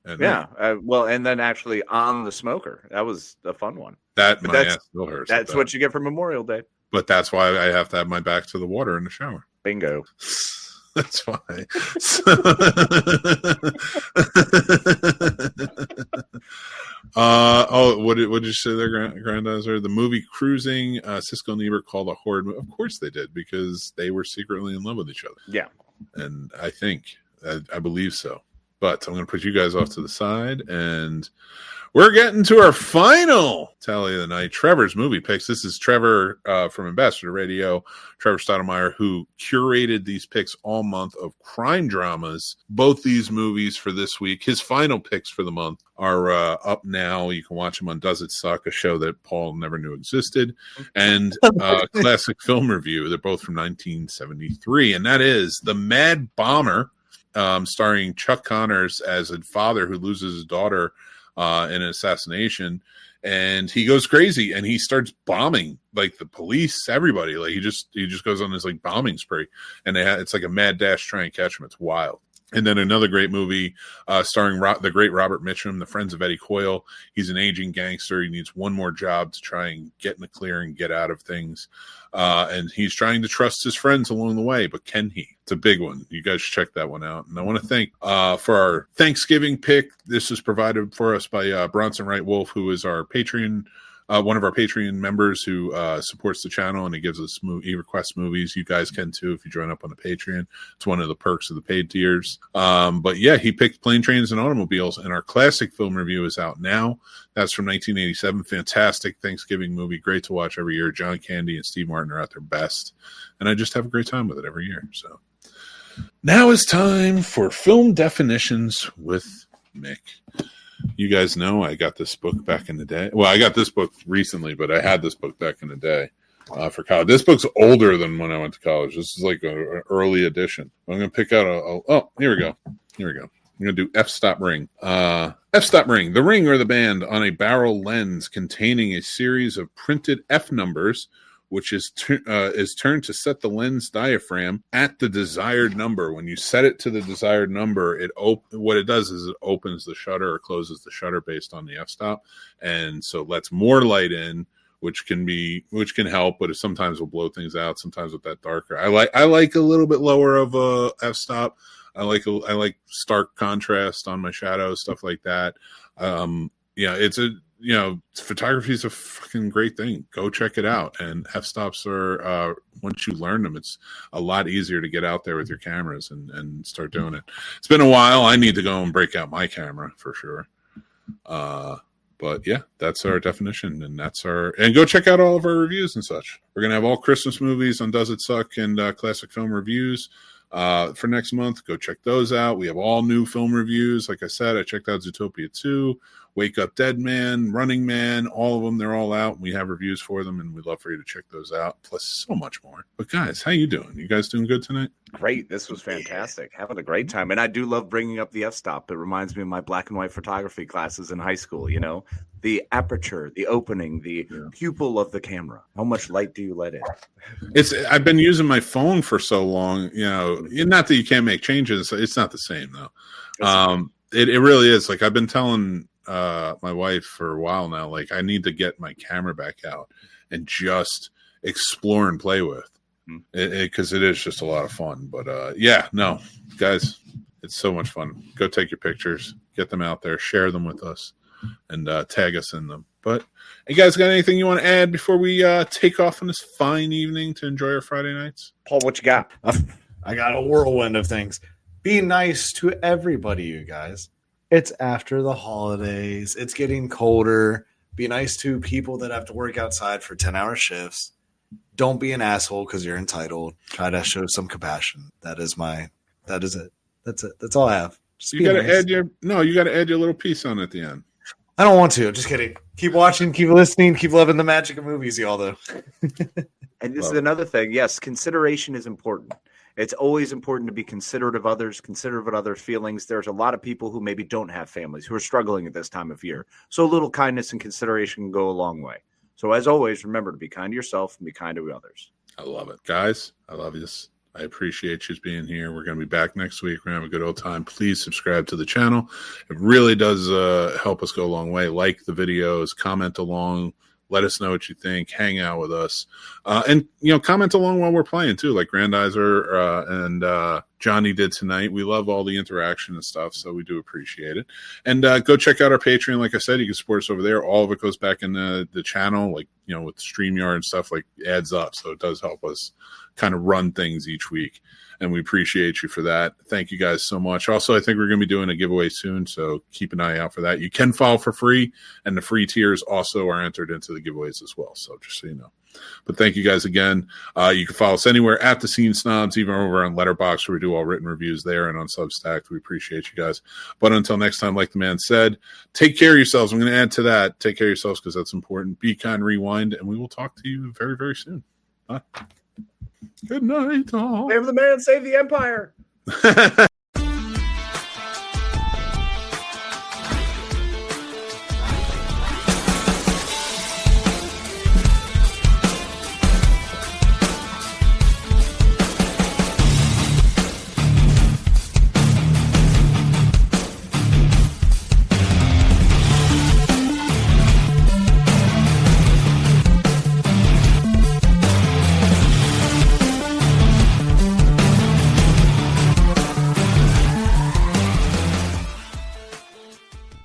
And and then actually on the smoker. That was a fun one. My ass still hurts. That's what you get for Memorial Day. But that's why I have to have my back to the water in the shower. Bingo. That's why. What did you say there, Grandizer? The movie Cruising, Siskel and Ebert called a horror movie. Of course they did, because they were secretly in love with each other. Yeah. And I believe so. But I'm going to put you guys off to the side, and we're getting to our final tally of the night. Trevor's movie picks. This is Trevor from Ambassador Radio, Trevor Stottlemeyer, who curated these picks all month of crime dramas. Both these movies for this week, his final picks for the month, are up now. You can watch them on Does It Suck, a show that Paul never knew existed, and Classic Film Review. They're both from 1973, and that is The Mad Bomber, starring Chuck Connors as a father who loses his daughter in an assassination, and he goes crazy and he starts bombing like the police, everybody. Like he just goes on this like bombing spree, and it's like a mad dash try and catch him. It's wild. And then another great movie starring the great Robert Mitchum, The Friends of Eddie Coyle. He's an aging gangster. He needs one more job to try and get in the clear and get out of things. And he's trying to trust his friends along the way, but can he? It's a big one. You guys should check that one out. And I want to thank for our Thanksgiving pick. This is provided for us by Bronson Wright Wolf, who is our Patreon, one of our Patreon members who supports the channel, and he gives us he requests movies. You guys can too if you join up on the Patreon. It's one of the perks of the paid tiers. But yeah, he picked Plane, Trains, and Automobiles, and our classic film review is out now. That's from 1987. Fantastic Thanksgiving movie. Great to watch every year. John Candy and Steve Martin are at their best, and I just have a great time with it every year. So now it's time for film definitions with Mick. You guys know I got this book back in the day. Well, I got this book recently, but I had this book back in the day for college. This book's older than when I went to college. This is like an early edition. I'm going to pick out oh, here we go. Here we go. I'm going to do F-stop ring. F-stop ring. The ring or the band on a barrel lens containing a series of printed F numbers, which is turned to set the lens diaphragm at the desired number. When you set it to the desired number, what it does is it opens the shutter or closes the shutter based on the f-stop, and so it lets more light in, which can help, but it sometimes will blow things out. Sometimes with that darker, I like a little bit lower of a f-stop. I like stark contrast on my shadows, stuff like that. Photography is a fucking great thing. Go check it out. And f-stops are, once you learn them, it's a lot easier to get out there with your cameras and start doing it. It's been a while. I need to go and break out my camera for sure. But yeah, that's our definition, and and go check out all of our reviews and such. We're going to have all Christmas movies on Does It Suck and classic film reviews for next month. Go check those out. We have all new film reviews. Like I said, I checked out Zootopia 2, Wake Up Dead Man, Running Man, all of them. They're all out. We have reviews for them, and we'd love for you to check those out, plus so much more. But guys, how you doing? You guys doing good tonight? Great. This was fantastic. Having a great time. And I do love bringing up the f-stop. It reminds me of my black and white photography classes in high school, the aperture, the opening, the pupil of the camera. How much light do you let in? I've been using my phone for so long, not that you can't make changes. It's not the same though. It really is. Like I've been telling my wife for a while now, like I need to get my camera back out and just explore and play with, because it is just a lot of fun. But guys, it's so much fun. Go take your pictures, get them out there, share them with us, and tag us in them. But you guys got anything you want to add before we take off on this fine evening to enjoy our Friday nights? Paul, what you got? I got a whirlwind of things. Be nice to everybody, you guys. It's after the holidays. It's getting colder. Be nice to people that have to work outside for 10-hour shifts. Don't be an asshole because you're entitled. Try to show some compassion. That is it. That's it. That's all I have. You got to add your little piece on at the end. I don't want to. Just kidding. Keep watching, keep listening, keep loving the magic of movies, y'all, though. And this is another thing. Yes, consideration is important. It's always important to be considerate of others, considerate of others' feelings. There's a lot of people who maybe don't have families who are struggling at this time of year. So a little kindness and consideration can go a long way. So as always, remember to be kind to yourself and be kind to others. I love it. Guys, I love this. I appreciate you being here. We're going to be back next week. We're going to have a good old time. Please subscribe to the channel. It really does help us go a long way. Like the videos, comment along. Let us know what you think. Hang out with us. And, comment along while we're playing, too, like Grandizer and Johnny did tonight. We love all the interaction and stuff, so we do appreciate it. And go check out our Patreon. Like I said, you can support us over there. All of it goes back in the channel, like, with StreamYard and stuff, like, adds up. So it does help us kind of run things each week. And we appreciate you for that. Thank you guys so much. Also, I think we're going to be doing a giveaway soon, so keep an eye out for that. You can follow for free, and the free tiers also are entered into the giveaways as well, so just so you know. But thank you guys again. You can follow us anywhere at the Scene Snobs, even over on Letterboxd, where we do all written reviews there, and on Substack. We appreciate you guys. But until next time, like the man said, take care of yourselves. I'm going to add to that. Take care of yourselves because that's important. Be kind, rewind, and we will talk to you very, very soon. Bye. Good night, all. Save the man, save the empire.